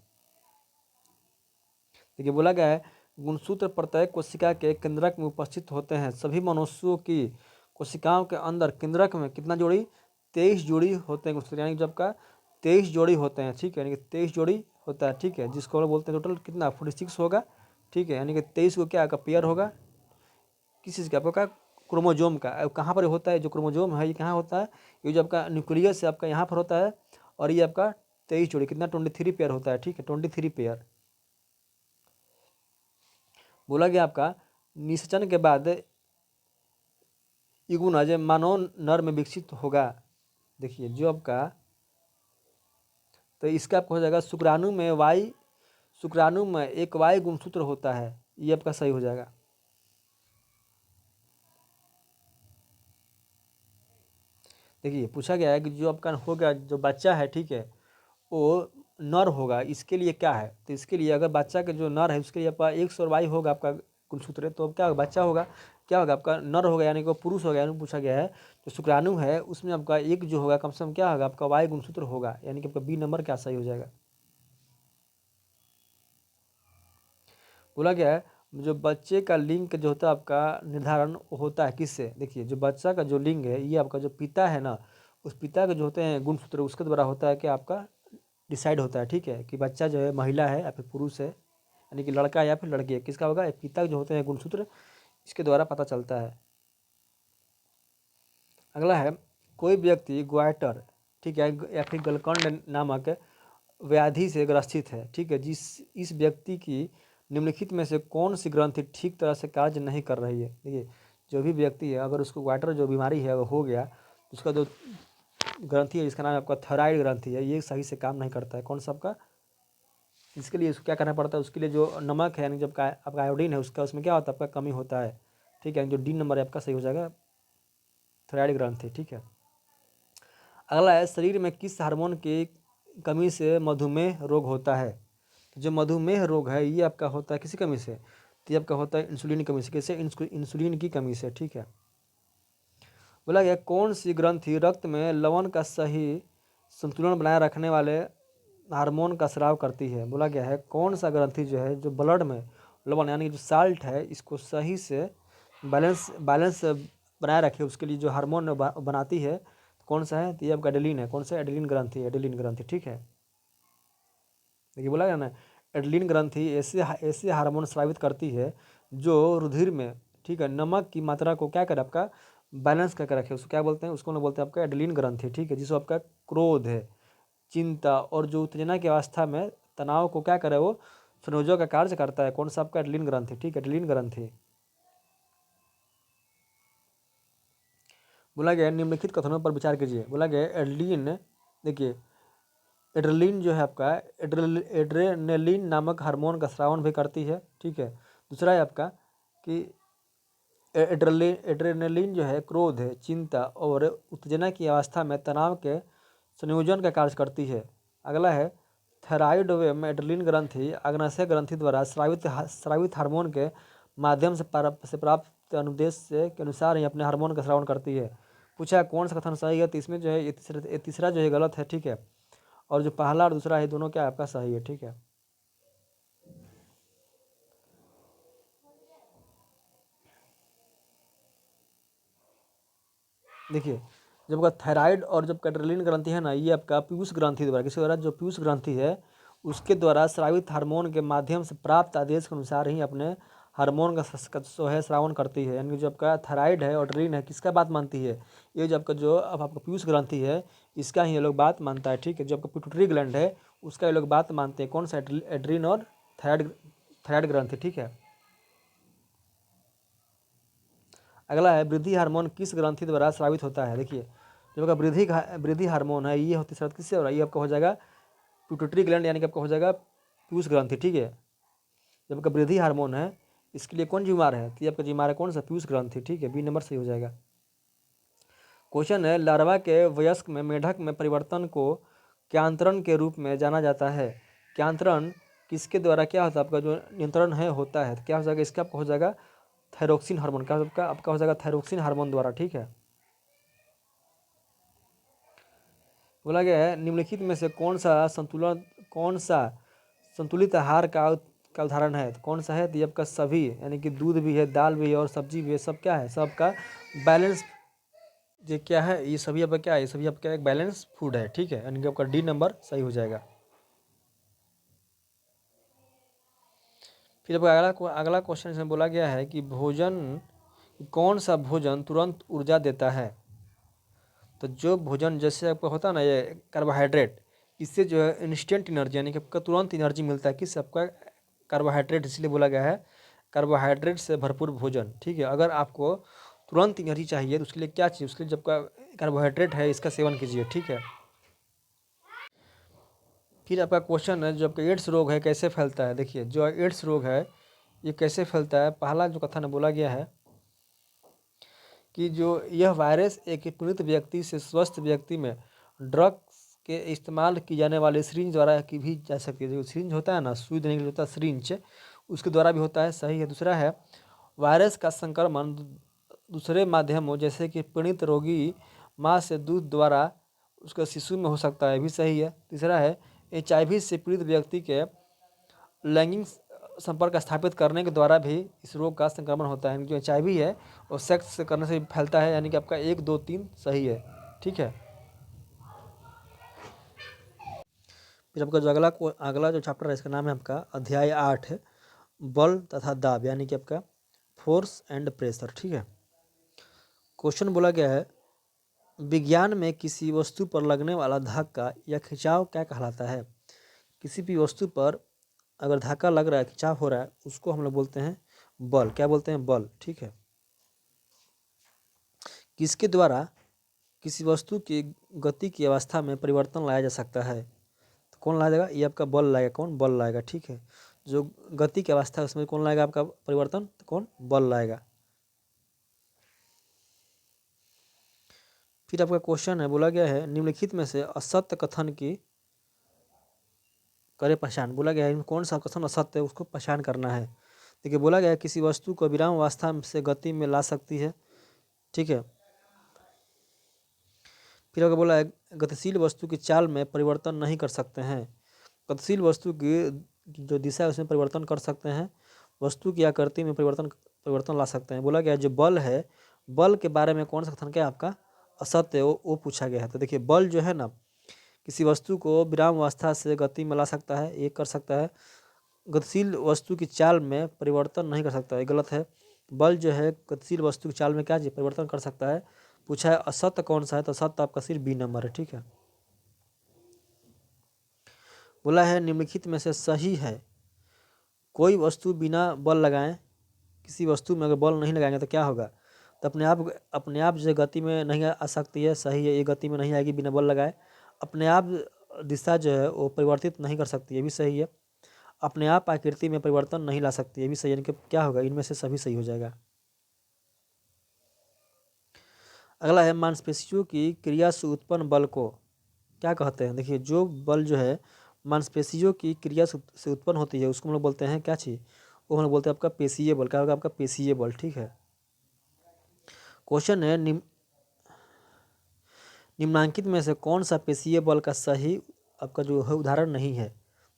देखिए बोला गया है गुणसूत्र प्रत्येक कोशिका के केंद्रक में उपस्थित होते हैं। सभी मनुष्यों की कोशिकाओं के अंदर केंद्रक में कितना जोड़ी, 23 जोड़ी होते हैं गुणसूत्र। यानी कि जब का 23 जोड़ी होते हैं, ठीक है। यानी कि 23 जोड़ी होता है, ठीक है, जिसको हम बोलते हैं टोटल कितना 46 होगा, ठीक है। यानी कि 23 को क्या आपका पेयर होगा, किस चीज़ का आपका क्रोमोजोम का। अब कहाँ पर होता है जो क्रोमोजोम है ये कहाँ होता है, ये जो आपका न्यूक्लियस है आपका यहाँ पर होता है। और ये आपका 23 जोड़ी कितना 23 पेयर होता है, ठीक है, 23 पेयर। बोला गया आपका निषेचन के बाद इगुना जो मानव नर में विकसित होगा। देखिए जो आपका तो इसका आपको हो जाएगा शुक्राणु में एक वाई गुणसूत्र होता है, ये आपका सही हो जाएगा। देखिए पूछा गया है कि जो आपका होगा जो बच्चा है, ठीक है, वो नर होगा, इसके लिए क्या है, तो इसके लिए अगर बच्चा के जो नर है उसके लिए आपका एक्स और वाई होगा आपका गुणसूत्र, तो क्या होगा, बच्चा होगा क्या होगा आपका नर होगा, यानी कि वो पुरुष होगा। यानी पूछा गया है जो शुक्राणु है उसमें आपका एक जो होगा कम से कम क्या होगा आपका वाई गुणसूत्र होगा। यानी कि आपका बी नंबर क्या सही हो जाएगा। बोला गया है जो बच्चे का लिंग जो होता है आपका निर्धारण होता है किससे। देखिए जो बच्चा का जो लिंग है ये आपका जो पिता है ना, उस पिता के जो होते हैं गुणसूत्र उसके द्वारा होता है कि आपका डिसाइड होता है, ठीक है, कि बच्चा जो है महिला है या फिर पुरुष है, यानी कि लड़का है या फिर लड़की है, किसका होगा, पिता जो होते हैं गुणसूत्र इसके द्वारा पता चलता है। अगला है कोई व्यक्ति ग्वाइटर, ठीक है, या फिर गलकंड नामक व्याधि से ग्रसित है, ठीक है, इस व्यक्ति की निम्नलिखित में से कौन सी ग्रंथि ठीक तरह से कार्य नहीं कर रही है। देखिए जो भी व्यक्ति है अगर उसको ग्वाइटर जो बीमारी है वो हो गया, उसका जो ग्रंथि है जिसका नाम आपका थायराइड ग्रंथि है ये सही से काम नहीं करता है। कौन सा आपका, इसके लिए उसको क्या करना पड़ता है, उसके लिए जो नमक है यानी जब का आपका आयोडीन है उसका उसमें क्या होता है आपका कमी होता है, ठीक है। जो डी नंबर है आपका सही हो जाएगा थायराइड ग्रंथि, ठीक है। अगला है शरीर में किस हार्मोन की कमी से मधुमेह रोग होता है। तो जो मधुमेह रोग है ये आपका होता है किसी कमी से, तो ये आपका होता है इंसुलिन की कमी से। कैसे, इंसुलिन की कमी से, ठीक है। बोला गया कौन सी ग्रंथि रक्त में लवण का सही संतुलन बनाए रखने वाले हार्मोन का स्राव करती है। बोला गया है कौन सा ग्रंथि जो है जो ब्लड में लवण यानी जो साल्ट है इसको सही से बैलेंस बैलेंस बनाए रखे उसके लिए जो हार्मोन बनाती है, कौन सा है, तो ये आपका एडेलिन है। कौन सा, एडेलिन ग्रंथि, एडेलिन ग्रंथि, ठीक है। देखिए बोला गया ना एडेलिन ग्रंथि ऐसे ऐसे हार्मोन स्रावित करती है जो रुधिर में, ठीक है, नमक की मात्रा को क्या करे आपका बैलेंस करके रखे, उसको क्या बोलते हैं, उसको ना बोलते हैं आपका एडेलिन ग्रंथि, ठीक है, जिसको आपका क्रोध है, चिंता और जो उत्तेजना की अवस्था में तनाव को क्या करे वो संयोजक का कार्य करता है। कौन सा आपका एडेलिन ग्रंथि, ठीक है, एडेलिन ग्रंथि। बोला गया निम्नलिखित कथनों पर विचार कीजिए। बोला गया एडेलिन, देखिए एड्रेलिन जो है आपका एड्रेनलिन नामक हार्मोन का स्रावन भी करती है, ठीक है। दूसरा है आपका कि एड्रेनलिन जो है क्रोध है, चिंता और उत्तेजना की अवस्था में तनाव के संयोजन का कार्य करती है। अगला है थायराइड में एड्रेनलिन ग्रंथि अग्नाशय ग्रंथि द्वारा स्रावित हार्मोन के माध्यम से प्राप्त अनुदेश से के अनुसार ही अपने हार्मोन का स्रावन करती है। पूछा है कौन सा कथन सही है, तो इसमें जो है ये तीसरा जो है गलत है, ठीक है, और जो पहला और दूसरा है दोनों क्या आपका सही है, ठीक है। देखिए जब आपका थायराइड और जब एड्रेनलिन ग्रंथि है ना ये आपका पीयूष ग्रंथि द्वारा, किसके द्वारा, जो पीयूष ग्रंथि है उसके द्वारा स्रावित हार्मोन के माध्यम से प्राप्त आदेश के अनुसार ही अपने हार्मोन का जो है श्रावण करती है। यानी कि जो आपका थायराइड है और एड्रेनलिन है किसका बात मानती है, ये जो आपका जो अब आपका पीयूष ग्रंथि है इसका ही ये लोग बात मानता है, ठीक है। जो आपका पिट्यूटरी ग्लैंड है उसका ये लोग बात मानते हैं, कौन सा, एड्रीन और थायराइड थायराइड ग्रंथि, ठीक है। अगला है वृद्धि हार्मोन किस ग्रंथि द्वारा स्रावित होता है। देखिए जो आपका वृद्धि हार्मोन है ये होती स्रावित किससे हो रहा है, ये आपका हो जाएगा पिट्यूटरी ग्लैंड यानी कि आपका हो जाएगा पीयूष ग्रंथि। ठीक है, जब आपका वृद्धि हार्मोन है इसके लिए कौन जिम्मेवार है, तो ये आपका जिम्मेवार है कौन सा, पीयूष ग्रंथि। ठीक है, बी नंबर सही हो जाएगा। क्वेश्चन है लार्वा के वयस्क में मेढक में परिवर्तन को क्यांतरण के रूप में जाना जाता है। क्यांतरण किसके द्वारा क्या होता है, आपका जो नियंत्रण है होता है, तो क्या हो जाएगा इसका आपका हो जाएगा थायरोक्सिन हार्मोन। क्या आपका हो जाएगा थायरोक्सिन हार्मोन द्वारा। ठीक है, बोला गया है निम्नलिखित में से कौन सा संतुलित आहार का उदाहरण है, तो कौन सा है, तो ये आपका सभी यानी कि दूध भी है, दाल भी है और सब्जी भी है, सब क्या है, सबका बैलेंस। ये क्या है, ये सभी आपका क्या है, ये सभी आपका एक बैलेंस फूड है। ठीक है, यानी कि आपका डी नंबर सही हो जाएगा। फिर आपका अगला क्वेश्चन इसमें बोला गया है कि कौन सा भोजन तुरंत ऊर्जा देता है। तो जो भोजन जैसे आपको होता है ना ये कार्बोहाइड्रेट, इससे जो है इंस्टेंट एनर्जी यानी कि आपका तुरंत एनर्जी मिलता है, किससे, आपका कार्बोहाइड्रेट, इसलिए बोला गया है कार्बोहाइड्रेट से भरपूर भोजन। ठीक है, अगर आपको तुरंत एनर्जी चाहिए तो उसके लिए क्या चाहिए, उसके लिए जब का कार्बोहाइड्रेट है इसका सेवन कीजिए। ठीक है, फिर आपका क्वेश्चन है जो आपका एड्स रोग है कैसे फैलता है। देखिए जो एड्स रोग है ये कैसे फैलता है, पहला जो कथन बोला गया है कि जो यह वायरस एक पीड़ित व्यक्ति से स्वस्थ व्यक्ति में ड्रग्स के इस्तेमाल की जाने वाले सिरिंज द्वारा की भी जा सकती है। जो सिरिंज होता है ना, सुई देने के लिए होता है सिरिंज, उसके द्वारा भी होता है, सही है। दूसरा है वायरस का संक्रमण दूसरे माध्यमों जैसे कि पीड़ित रोगी माँ से दूध द्वारा उसका शिशु में हो सकता है, भी सही है। तीसरा है HIV से पीड़ित व्यक्ति के लैंगिक संपर्क स्थापित करने के द्वारा भी इस रोग का संक्रमण होता है। जो HIV है वो सेक्स करने से भी फैलता है, यानी कि आपका 1 2 3 सही है। ठीक है, फिर आपका जो अगला जो चैप्टर है इसका नाम है आपका अध्याय 8 बल तथा दाब यानी कि आपका फोर्स एंड प्रेशर। ठीक है, क्वेश्चन बोला गया है विज्ञान में किसी वस्तु पर लगने वाला धक्का या खिंचाव क्या कहलाता है। किसी भी वस्तु पर अगर धक्का लग रहा है, खिंचाव हो रहा है, उसको हम लोग बोलते हैं बल। क्या बोलते हैं, बल। ठीक है, किसके द्वारा किसी वस्तु की गति की अवस्था में परिवर्तन लाया जा सकता है, तो कौन लाएगा, ये आपका बल लाएगा। कौन, बल लाएगा। ठीक है, जो गति की अवस्था है उसमें कौन लाएगा आपका परिवर्तन, तो कौन, बल लाएगा। फिर आपका क्वेश्चन है बोला गया है निम्नलिखित में से असत्य कथन की करे पहचान। बोला गया है कौन सा कथन असत्य है उसको पहचान करना है। देखिए बोला गया है किसी वस्तु को विराम अवस्था से गति में ला सकती है। ठीक है, फिर अगर बोला है गतिशील वस्तु की चाल में परिवर्तन नहीं कर सकते हैं। गतिशील वस्तु की जो दिशा है उसमें परिवर्तन कर सकते हैं, वस्तु की आकृति में परिवर्तन ला सकते हैं। बोला गया जो बल है, बल के बारे में कौन सा कथन क्या है आपका असत्य है, वो पूछा गया है। तो देखिए बल जो है ना किसी वस्तु को विराम अवस्था से गति में ला सकता है, ये कर सकता है। गतिशील वस्तु की चाल में परिवर्तन नहीं कर सकता, ये गलत है। बल जो है गतिशील वस्तु की चाल में क्या परिवर्तन कर सकता है, पूछा है असत्य कौन सा है, तो असत्य आपका सिर्फ बी नंबर है। ठीक है, बोला है निम्नलिखित में से सही है कोई वस्तु बिना बल लगाए, किसी वस्तु में अगर बल नहीं लगाएंगे तो क्या होगा, तो अपने आप जो गति में नहीं आ सकती है, सही है, ये गति में नहीं आएगी बिना बल लगाए। अपने आप दिशा जो है वो परिवर्तित नहीं कर सकती, ये भी सही है। अपने आप आकृति में परिवर्तन नहीं ला सकती, ये भी सही है। यानी कि क्या होगा, इनमें से सभी सही हो जाएगा। अगला है मांसपेशियों की क्रिया से उत्पन्न बल को क्या कहते हैं। देखिए जो बल जो है मांसपेशियों की क्रिया से उत्पन्न होती है उसको हम लोग बोलते हैं क्या चीज़, वो हम लोग बोलते हैं आपका पेशीय बल। क्या होगा आपका पेशीय बल। ठीक है, क्वेश्चन है निम्नांकित में से कौन सा पेशीय बल का सही आपका जो है उदाहरण नहीं है,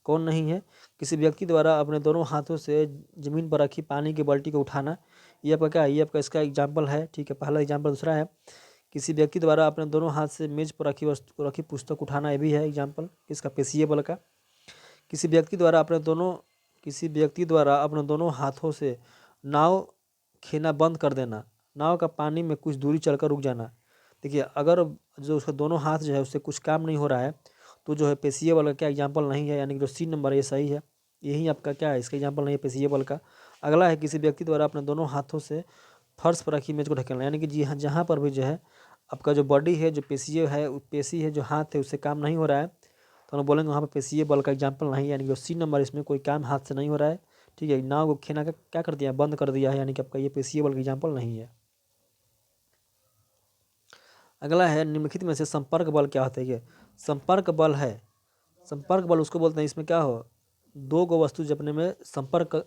कौन नहीं है। किसी व्यक्ति द्वारा अपने दोनों हाथों से जमीन पर रखी पानी की बाल्टी को उठाना, ये आपका क्या है, ये आपका इसका एग्जाम्पल है। ठीक है, पहला एग्जाम्पल। दूसरा है किसी व्यक्ति द्वारा अपने दोनों हाथ से मेज पर रखी पुस्तक उठाना, ये भी है एग्जाम्पल इसका पेशीय बल का। किसी व्यक्ति द्वारा अपने दोनों हाथों से नाव खेना बंद कर देना, नाव का पानी में कुछ दूरी चलकर रुक जाना। देखिए अगर जो उसका दोनों हाथ जो है उससे कुछ काम नहीं हो रहा है तो जो है पेशीय बल का क्या एग्जाम्पल नहीं है, यानी कि जो सी नंबर है ये सही है। यही आपका क्या है, इसका एग्जाम्पल नहीं है पेशीय बल का। अगला है किसी व्यक्ति द्वारा अपने दोनों हाथों से फर्श पर रखी इमेज को ढकेलना, यानी कि जी हाँ, जहाँ पर भी जो है आपका जो बॉडी है, जो पेशी है, पेशी है, जो हाथ है उससे काम नहीं हो रहा है, तो हम बोलेंगे वहाँ पर पेशीय बल का एग्जाम्पल नहीं है, यानी कि सी नंबर इसमें कोई काम हाथ से नहीं हो रहा है। ठीक है, नाव को खेना का क्या कर दिया, बंद कर दिया है, यानी कि आपका ये पेशीय बल का एग्जाम्पल नहीं है। अगला है निम्नलिखित में से संपर्क बल क्या होता है। ये संपर्क बल है, संपर्क बल उसको बोलते हैं इसमें क्या हो, दो गो वस्तु जब अपने में संपर्क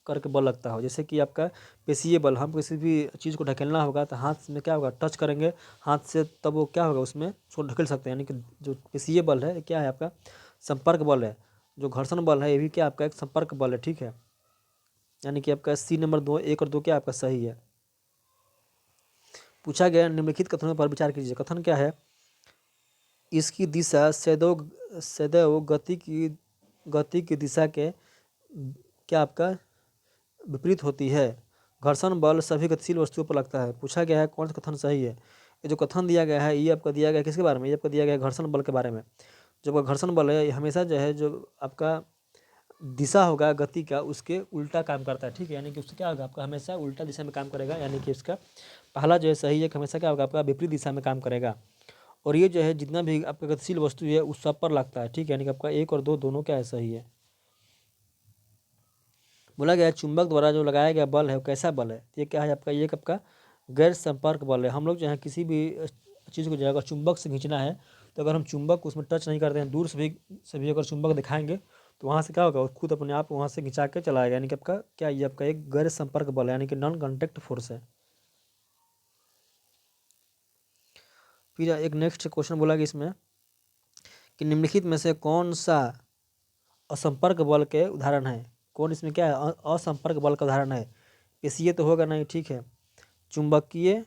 करके बल लगता हो। जैसे कि आपका पेशीय बल, हम किसी भी चीज़ को ढकेलना होगा तो हाथ में क्या होगा, टच करेंगे हाथ से, तब वो क्या होगा, उसमें उसको ढकेल सकते हैं, यानी कि जो पेशीय बल है क्या है, आपका संपर्क बल है। जो घर्षण बल है ये भी क्या आपका एक संपर्क बल है। ठीक है, यानी कि आपका सी नंबर 2, 1 और 2 क्या आपका सही है। पूछा गया निम्नलिखित कथनों पर विचार कीजिए। कथन क्या है, इसकी दिशा सदैव सदैव गति की दिशा के क्या आपका विपरीत होती है। घर्षण बल सभी गतिशील वस्तुओं पर लगता है। पूछा गया है कौन सा कथन सही है। ये जो कथन दिया गया है ये आपका दिया गया है किसके बारे में, ये आपका दिया गया है घर्षण बल के बारे में। जो घर्षण बल है ये हमेशा जो है, जो आपका दिशा होगा गति का उसके उल्टा काम करता है। ठीक है, यानी कि उससे क्या होगा, आपका हमेशा उल्टा दिशा में काम करेगा, यानी कि उसका पहला जो है सही है कि हमेशा क्या होगा, आपका विपरीत दिशा में काम करेगा। और ये जो है जितना भी आपका गतिशील वस्तु है उस सब पर लगता है। ठीक है, यानी कि आपका 1 और 2 दोनों क्या है सही है। बोला गया है चुंबक द्वारा जो लगाया गया बल है वो कैसा बल है। ये क्या है आपका, ये आपका गैर संपर्क बल है। हम लोग जो है किसी भी चीज़ को जो है अगर चुंबक से खींचना है तो अगर हम चुंबक को उसमें टच नहीं करते हैं, दूर से भी अगर चुंबक दिखाएंगे तो वहाँ से क्या होगा, वो खुद अपने आप वहाँ से खिंचा के चला आएगा, यानी कि आपका क्या, ये आपका एक गैर संपर्क बल है, यानी कि नॉन कॉन्टैक्ट फोर्स है। फिर एक नेक्स्ट क्वेश्चन बोला कि इसमें कि निम्नलिखित में से कौन सा असंपर्क बल के उदाहरण है। कौन इसमें क्या है, असंपर्क बल का उदाहरण है। पेशीय तो होगा नहीं। ठीक है, चुंबकीय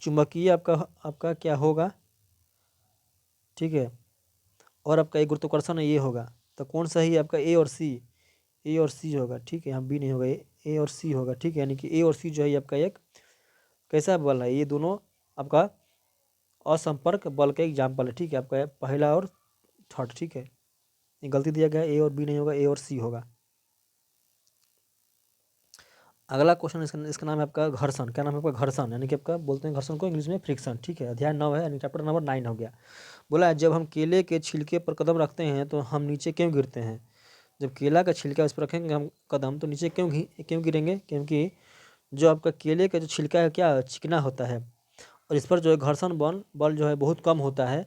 चुंबकीय आपका आपका क्या होगा। ठीक है, और आपका एक गुरुत्वाकर्षण ये होगा। तो कौन सही है आपका, ए और सी, ए और सी होगा। ठीक है, यहाँ बी नहीं होगा, ए और सी होगा। ठीक है, यानी कि ए और सी जो है आपका एक कैसा बल है, ये दोनों आपका असंपर्क बल का एग्जाम्पल है। ठीक है, आपका पहला और थर्ड। ठीक है, ये गलती दिया गया है, ए और बी नहीं होगा, ए और सी होगा। अगला क्वेश्चन इसका नाम है आपका घर्षण। क्या नाम है आपका, घर्षण, यानी कि आपका बोलते हैं घर्षण को इंग्लिश में फ्रिक्शन। ठीक है, अध्याय 9 है, यानी चैप्टर नंबर 9 हो गया। बोला है जब हम केले के छिलके पर कदम रखते हैं तो हम नीचे क्यों गिरते हैं। जब केला का छिलका उस पर रखेंगे हम कदम तो नीचे क्यों गिरेंगे, क्योंकि जो आपका केले का जो छिलका है क्या चिकना होता है और इस पर जो है घर्षण बल जो है बहुत कम होता है।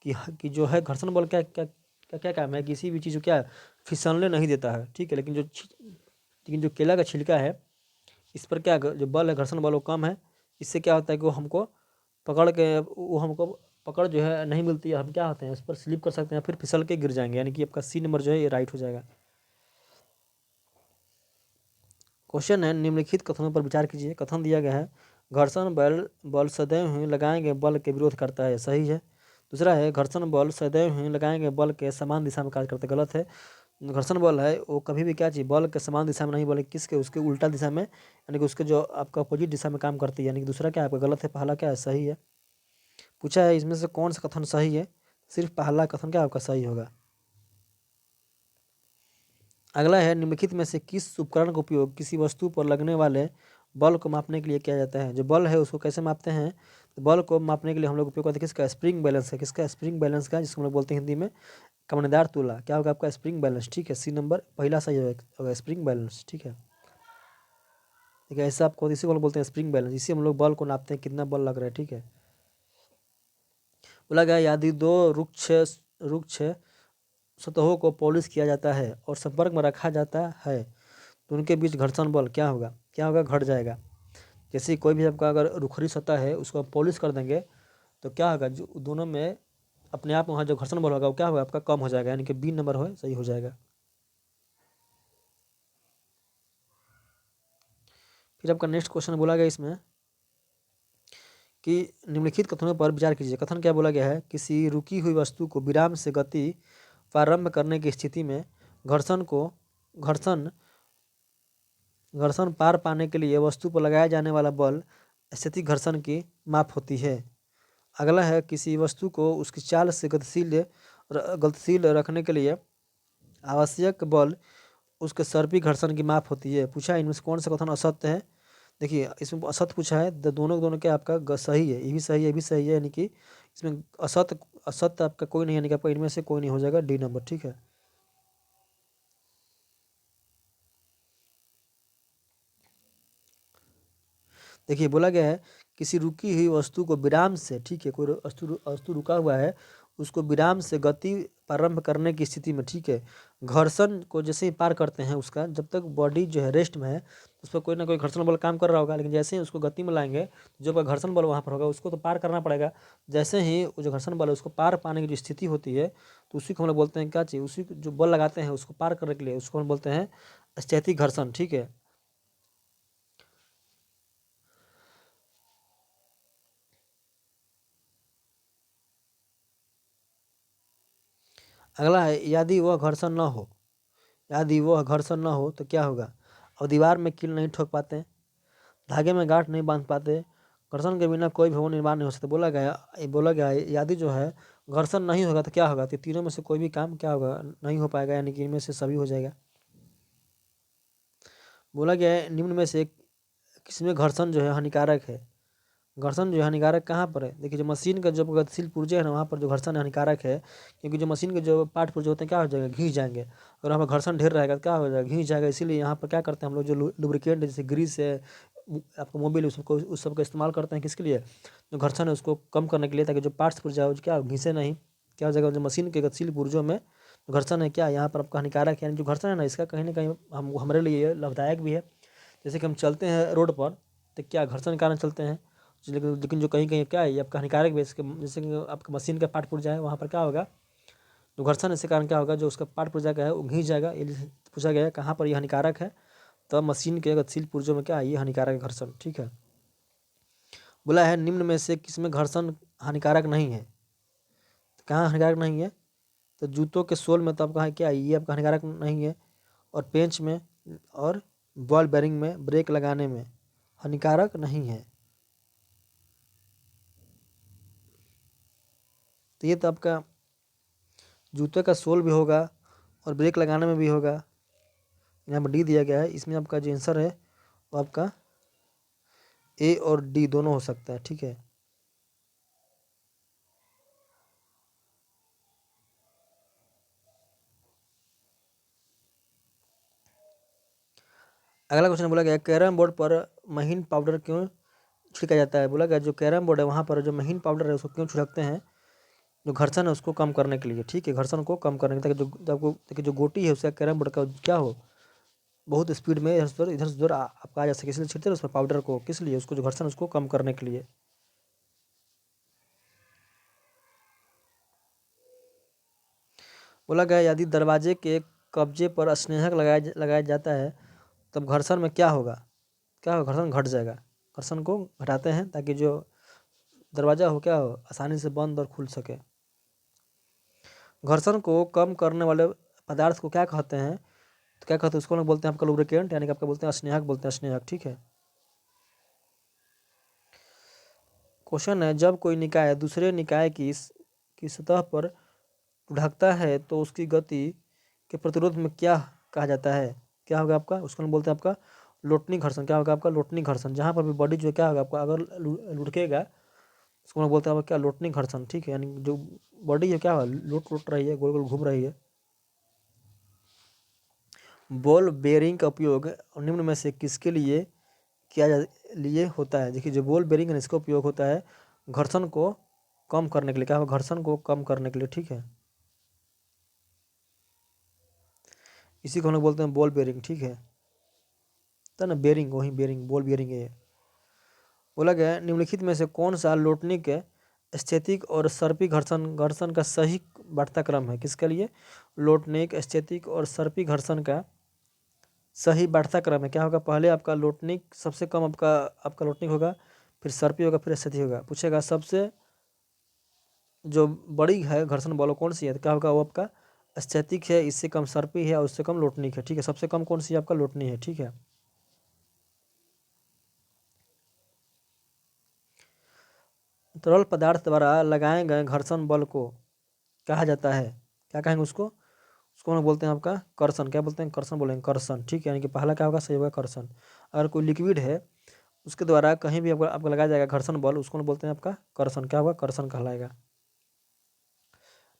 कि जो है घर्षण बल क्या काम है, किसी भी चीज़ को क्या फिसलने नहीं देता है। ठीक है, लेकिन जो केला का छिलका है इस पर क्या जो बल है घर्षण बल वो कम है। इससे क्या होता है कि वो हमको पकड़ जो है नहीं मिलती है, हम क्या होते हैं उस पर स्लिप कर सकते हैं, फिर फिसल के गिर जाएंगे, यानी कि आपका सी नंबर जो है ये राइट हो जाएगा। क्वेश्चन है निम्नलिखित कथनों पर विचार कीजिए। कथन दिया गया है घर्षण बल सदैव ही लगाए गए बल के विरोध करता है, सही है। दूसरा है घर्षण बल सदैव ही लगाए गए बल के समान दिशा में कार्य करता है, गलत है। घर्षण बल है वो कभी भी क्या चीज़ बल के समान दिशा में नहीं, बल्कि किसके उसके उल्टा दिशा में, यानी कि उसके जो आपका अपोजिट दिशा में काम करती है, यानी कि दूसरा क्या है आपका गलत है, पहला क्या है सही है। पूछा है इसमें से कौन सा कथन सही है, सिर्फ पहला कथन क्या आपका सही होगा। अगला है निम्नलिखित में से किस उपकरण का उपयोग किसी वस्तु पर लगने वाले बल को मापने के लिए किया जाता है। जो बल है उसको कैसे मापते हैं, तो बल को मापने के लिए हम लोग उपयोग करते हैं किसका, स्प्रिंग बैलेंस है। किसका, स्प्रिंग बैलेंस का, जिसको हम लोग बोलते हैं हिंदी में कमनेदार तुला। क्या होगा आपका स्प्रिंग बैलेंस। ठीक है, सी नंबर पहला सही होगा स्प्रिंग बैलेंस। ठीक है, ठीक है, ऐसा आपको इसी को बोलते हैं स्प्रिंग बैलेंस, इसी हम लोग बल को नापते हैं कितना बल लग रहा है। ठीक है, बोला गया यदि दो रुक्ष सतहों को पॉलिश किया जाता है और संपर्क में रखा जाता है तो उनके बीच घर्षण बल क्या होगा, घट जाएगा। जैसे कोई भी आपका अगर रुखरी सतह है उसको आप पॉलिश कर देंगे तो क्या होगा, जो दोनों में अपने आप वहाँ जो घर्षण बल होगा वो क्या होगा आपका कम हो जाएगा, यानी कि बी नंबर हो सही हो जाएगा। फिर आपका नेक्स्ट क्वेश्चन बोला गया इसमें कि निम्नलिखित कथनों पर विचार कीजिए। कथन क्या बोला गया है, किसी रुकी हुई वस्तु को विराम से गति प्रारंभ करने की स्थिति में घर्षण को घर्षण घर्षण पार पाने के लिए वस्तु पर लगाया जाने वाला बल स्थैतिक घर्षण की माप होती है। अगला है किसी वस्तु को उसकी चाल से गतिशील रखने के लिए आवश्यक बल उसके सर्पी घर्षण की माप होती है। पूछा इनमें से कौन सा कथन असत्य है, देखिए इसमें असत पूछा है, दोनों दोनों क्या आपका सही है, ये भी सही है, ये भी सही है, यानी कि इसमें असत असत आपका कोई नहीं, यानी कि आपका इनमें से कोई नहीं हो जाएगा, डी नंबर। ठीक है। देखिए बोला गया है किसी रुकी हुई वस्तु को विराम से, ठीक है, कोई वस्तु वस्तु रुका हुआ है, उसको विराम से गति प्रारंभ करने की स्थिति में, ठीक है, घर्षण को जैसे ही पार करते हैं, उसका जब तक बॉडी जो है रेस्ट में है, उस पर कोई ना कोई घर्षण बल काम कर रहा होगा, लेकिन जैसे ही उसको गति में लाएंगे, जो आपका घर्षण बल वहाँ पर होगा उसको तो पार करना पड़ेगा। जैसे ही वो जो घर्षण बल है उसको पार पाने की जो स्थिति होती है, तो उसी को हम लोग बोलते हैं क्या चीज़, उसी को जो बल लगाते हैं उसको पार करने के लिए, उसको हम बोलते हैं स्थैतिक घर्षण। ठीक है। अगला है यदि वह घर्षण न हो, यदि वह घर्षण न हो तो क्या होगा। और दीवार में कील नहीं ठोक पाते, धागे में गांठ नहीं बांध पाते, घर्षण के बिना कोई भवन निर्माण नहीं हो सकता। बोला गया है यदि जो है घर्षण नहीं होगा तो क्या होगा, तो तीनों में से कोई भी काम क्या होगा, नहीं हो पाएगा, यानी कि इनमें से सभी हो जाएगा। बोला गया है निम्न में से किसमें घर्षण जो है हानिकारक है। घर्षण जो है हानिकारक कहाँ पर है, देखिए जो मशीन का जो गतिशील पुर्जे है ना, वहाँ पर जो घर्षण हानिकारक है, क्योंकि जो मशीन के जो पार्ट पुर्जे होते हैं क्या हो जाएगा, घिस जाएंगे। अगर वहाँ पर घर्षण ढेर रहेगा तो क्या हो जाएगा, घिस जाएगा। इसीलिए यहाँ पर क्या करते हैं हम लोग, जो लुब्रिकेंट जैसे ग्रीस है, आपका मोबिल, उस सब का इस्तेमाल करते हैं, किसके लिए, जो घर्षण है उसको कम करने के लिए, ताकि जो पार्ट्स पुर्जा है क्या घिसे नहीं। क्या हो जाएगा, जो मशीन के गतिशील पुर्जों में घर्षण है क्या यहाँ पर आपका हानिकारक है, यानी जो घर्षण है ना इसका कहीं ना कहीं हमारे लिए लाभदायक भी है। जैसे कि हम चलते हैं रोड पर तो क्या घर्षण के कारण चलते हैं, लेकिन जो कहीं कहीं क्या है ये आपका हानिकारक भी है। जैसे कि आपका मशीन का पार्ट पुर्जा है, वहाँ पर क्या होगा, जो घर्षण इसके कारण क्या होगा, जो उसका पार्ट पुर्जा का है वो घिस जाएगा। ये पूछा गया है कहाँ पर ये हानिकारक है, तो मशीन के गतिशील पुर्जों में क्या है, ये हानिकारक है घर्षण। ठीक है। बोला है निम्न में से किसमें घर्षण हानिकारक नहीं है, तो कहाँ हानिकारक नहीं है, तो जूतों के सोल में तो आपका है क्या, ये आपका हानिकारक नहीं है, और पेंच में और बॉल बेरिंग में ब्रेक लगाने में हानिकारक नहीं है। तो ये तो आपका जूते का सोल भी होगा और ब्रेक लगाने में भी होगा। यहाँ पर डी दिया गया है, इसमें आपका जो आंसर है वो आपका ए और डी दोनों हो सकता है। ठीक है। अगला क्वेश्चन बोला गया कैरम बोर्ड पर महीन पाउडर क्यों छिड़का जाता है। बोला गया जो कैरम बोर्ड है वहाँ पर जो महीन पाउडर है उसको क्यों छिड़कते हैं, जो घर्षण है उसको कम करने के लिए। ठीक है, घर्षण को कम करने के लिए, ताकि जो आपको देखिए जो गोटी है उसका कैरम बोर्ड का क्या हो, बहुत स्पीड में इधर से उधर आपका आ जा सके, इसलिए छिड़कते हैं उसमें पाउडर को, किस लिए, उसको जो घर्षण उसको कम करने के लिए। बोला गया यदि दरवाजे के कब्जे पर स्नेहक लगाया जाता है तब घर्षण में क्या होगा, क्या होगा, घर्षण घट जाएगा। घर्षण को घटाते हैं ताकि जो दरवाजा हो क्या हो, आसानी से बंद और खुल सके। घर्षण को कम करने वाले पदार्थ को क्या कहते हैं, तो क्या कहते हैं, उसको लोग बोलते हैं आपका लुब्रिकेंट, यानी कि आपका बोलते हैं स्नेहक, बोलते हैं स्नेहक। ठीक है। क्वेश्चन है जब कोई निकाय दूसरे निकाय की सतह पर ढकता है तो उसकी गति के प्रतिरोध में क्या कहा जाता है, क्या होगा आपका, उसको हम बोलते हैं आपका लोटनी घर्षण। क्या होगा आपका लोटनी घर्षण, जहाँ पर भी बॉडी जो है क्या होगा आपका अगर लुढ़केगा उसको हम बोलते हैं आपका क्या लोटनी घर्षण। ठीक है, यानी जो बॉडी है क्या होगा लुट लुट रही है, गोल गोल घूम रही है। बॉल बेयरिंग का उपयोग निम्न में से किसके लिए लिए होता है। देखिए जो बॉल बेयरिंग है इसका उपयोग होता है घर्षण को कम करने के लिए, क्या होगा, घर्षण को कम करने के लिए। ठीक है, इसी को हम लोग बोलते हैं बॉल बेयरिंग। ठीक है, तो ना बेयरिंग, वही बेयरिंग, बॉल बेयरिंग है। बोला गया है निम्नलिखित में से कौन सा लोटनी के स्थैतिक और सर्पी घर्षण घर्षण का सही बढ़ता क्रम है, किसके लिए, लोटनिक स्थैतिक और सर्पी घर्षण का सही बढ़ता क्रम है। क्या होगा, पहले आपका लोटनिक सबसे कम आपका आपका लोटनिक होगा, फिर सर्पी होगा, फिर स्थैतिक होगा। पूछेगा सबसे जो बड़ी है घर्षण बल कौन सी है, तो क्या होगा वो आपका स्थैतिक है, इससे कम सर्पी है और उससे कम लोटनिक है। ठीक है, सबसे कम कौन सी है आपका लोटनी है। ठीक है। तरल पदार्थ द्वारा लगाए गए घर्षण बल को कहा जाता है, क्या कहेंगे उसको, उसको हम बोलते हैं आपका कर्षण। क्या बोलते हैं, कर्षण बोलेंगे, कर्षण। ठीक है, यानी कि पहला क्या होगा, सही होगा कर्षण। अगर कोई लिक्विड है उसके द्वारा कहीं भी आपको लगाया जाएगा घर्षण बल, उसको बोलते हैं आपका कर्षण। क्या होगा? कर्षण कहलाएगा।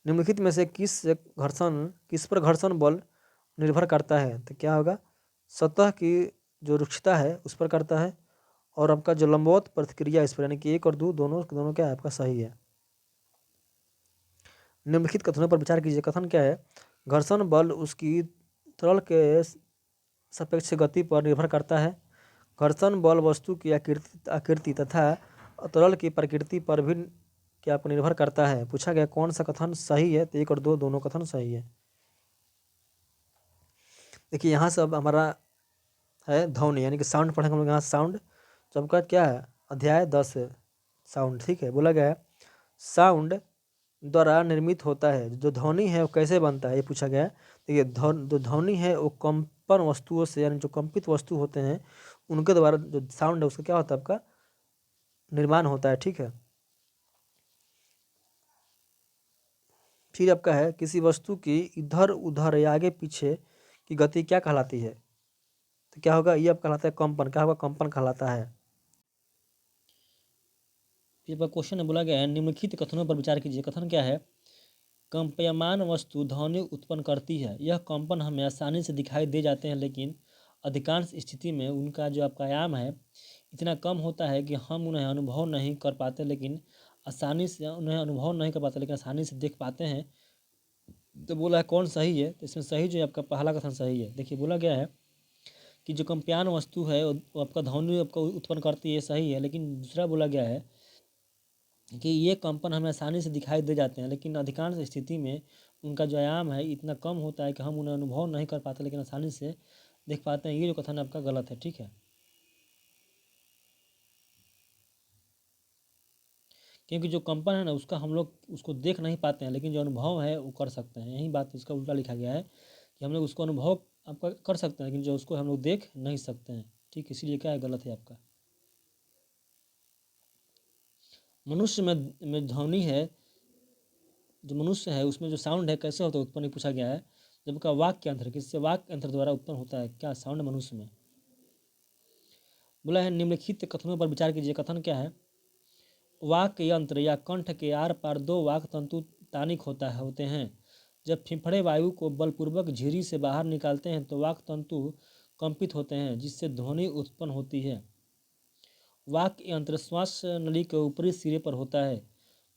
निम्नलिखित में से किस पर घर्षण बल निर्भर करता है? तो क्या होगा? सतह की जो रुक्षता है उस पर करता है, और आपका जो लंबवत प्रतिक्रिया इस पर, यानी कि 1 और 2 दोनों क्या है आपका सही है। निम्नलिखित कथनों पर विचार कीजिए। कथन क्या है? घर्षण बल उसकी तरल के सापेक्ष गति पर निर्भर करता है। घर्षण बल वस्तु की आकृति तथा तरल की प्रकृति पर भी क्या पर निर्भर करता है। पूछा गया कौन सा कथन सही है? तो 1 और 2 दोनों कथन सही है। देखिए यहाँ से अब हमारा है ध्वनि, यानी कि साउंड पढ़ेंगे हम लोग। यहाँ साउंड तो आपका क्या है? अध्याय 10 है साउंड। ठीक है, बोला गया है साउंड द्वारा निर्मित होता है। जो ध्वनि है वो कैसे बनता है ये पूछा गया है। देखिए जो ध्वनि है वो कंपन वस्तुओं से, यानी जो कंपित वस्तु होते हैं उनके द्वारा जो साउंड है उसका क्या होता है आपका निर्माण होता है। ठीक है, फिर आपका है किसी वस्तु की इधर उधर या आगे पीछे की गति क्या कहलाती है? तो क्या होगा? ये आपका कहलाता है कंपन। क्या होगा? कंपन कहलाता है। फिर पर क्वेश्चन में बोला गया है निम्नलिखित कथनों पर विचार कीजिए। कथन क्या है? कंपयमान वस्तु ध्वनि उत्पन्न करती है। यह कंपन हमें आसानी से दिखाई दे जाते हैं, लेकिन अधिकांश स्थिति में उनका जो आपका आयाम है इतना कम होता है कि हम उन्हें अनुभव नहीं कर पाते, लेकिन आसानी से देख पाते हैं। तो बोला है कौन सही है? तो इसमें सही जो है आपका पहला कथन सही है। देखिए बोला गया है कि जो कंपयान वस्तु है वो आपका ध्वनि आपका उत्पन्न करती है, सही है। लेकिन दूसरा बोला गया है कि ये कंपन हमें आसानी से दिखाई दे जाते हैं, लेकिन अधिकांश स्थिति में उनका जो आयाम है इतना कम होता है कि हम उन्हें अनुभव नहीं कर पाते, लेकिन आसानी से देख पाते हैं। ये जो कथन आपका गलत है। ठीक है, क्योंकि जो कंपन है ना उसका हम लोग उसको देख नहीं पाते हैं, लेकिन जो अनुभव है वो कर सकते हैं। यही बात इसका उल्टा लिखा गया है कि हम लोग उसको अनुभव आपका कर सकते हैं, लेकिन जो उसको हम लोग देख नहीं सकते हैं। ठीक, इसीलिए क्या है? गलत है आपका। मनुष्य में ध्वनि है, जो मनुष्य है उसमें जो साउंड है कैसे होता है उत्पन्न पूछा गया है। जब का वाक्य यंत्र, किससे? वाक्य यंत्र द्वारा उत्पन्न होता है क्या साउंड मनुष्य में। बोला है निम्नलिखित कथनों पर विचार कीजिए। कथन क्या है? वाक्य यंत्र या कंठ के आर पार 2 वाक तंतु तानिक होते हैं। जब फेफड़े वायु को बलपूर्वक झिरी से बाहर निकालते हैं तो वाक तंतु कंपित होते हैं, जिससे ध्वनि उत्पन्न होती है। वाक्य यंत्र श्वास नली के ऊपरी सिरे पर होता है।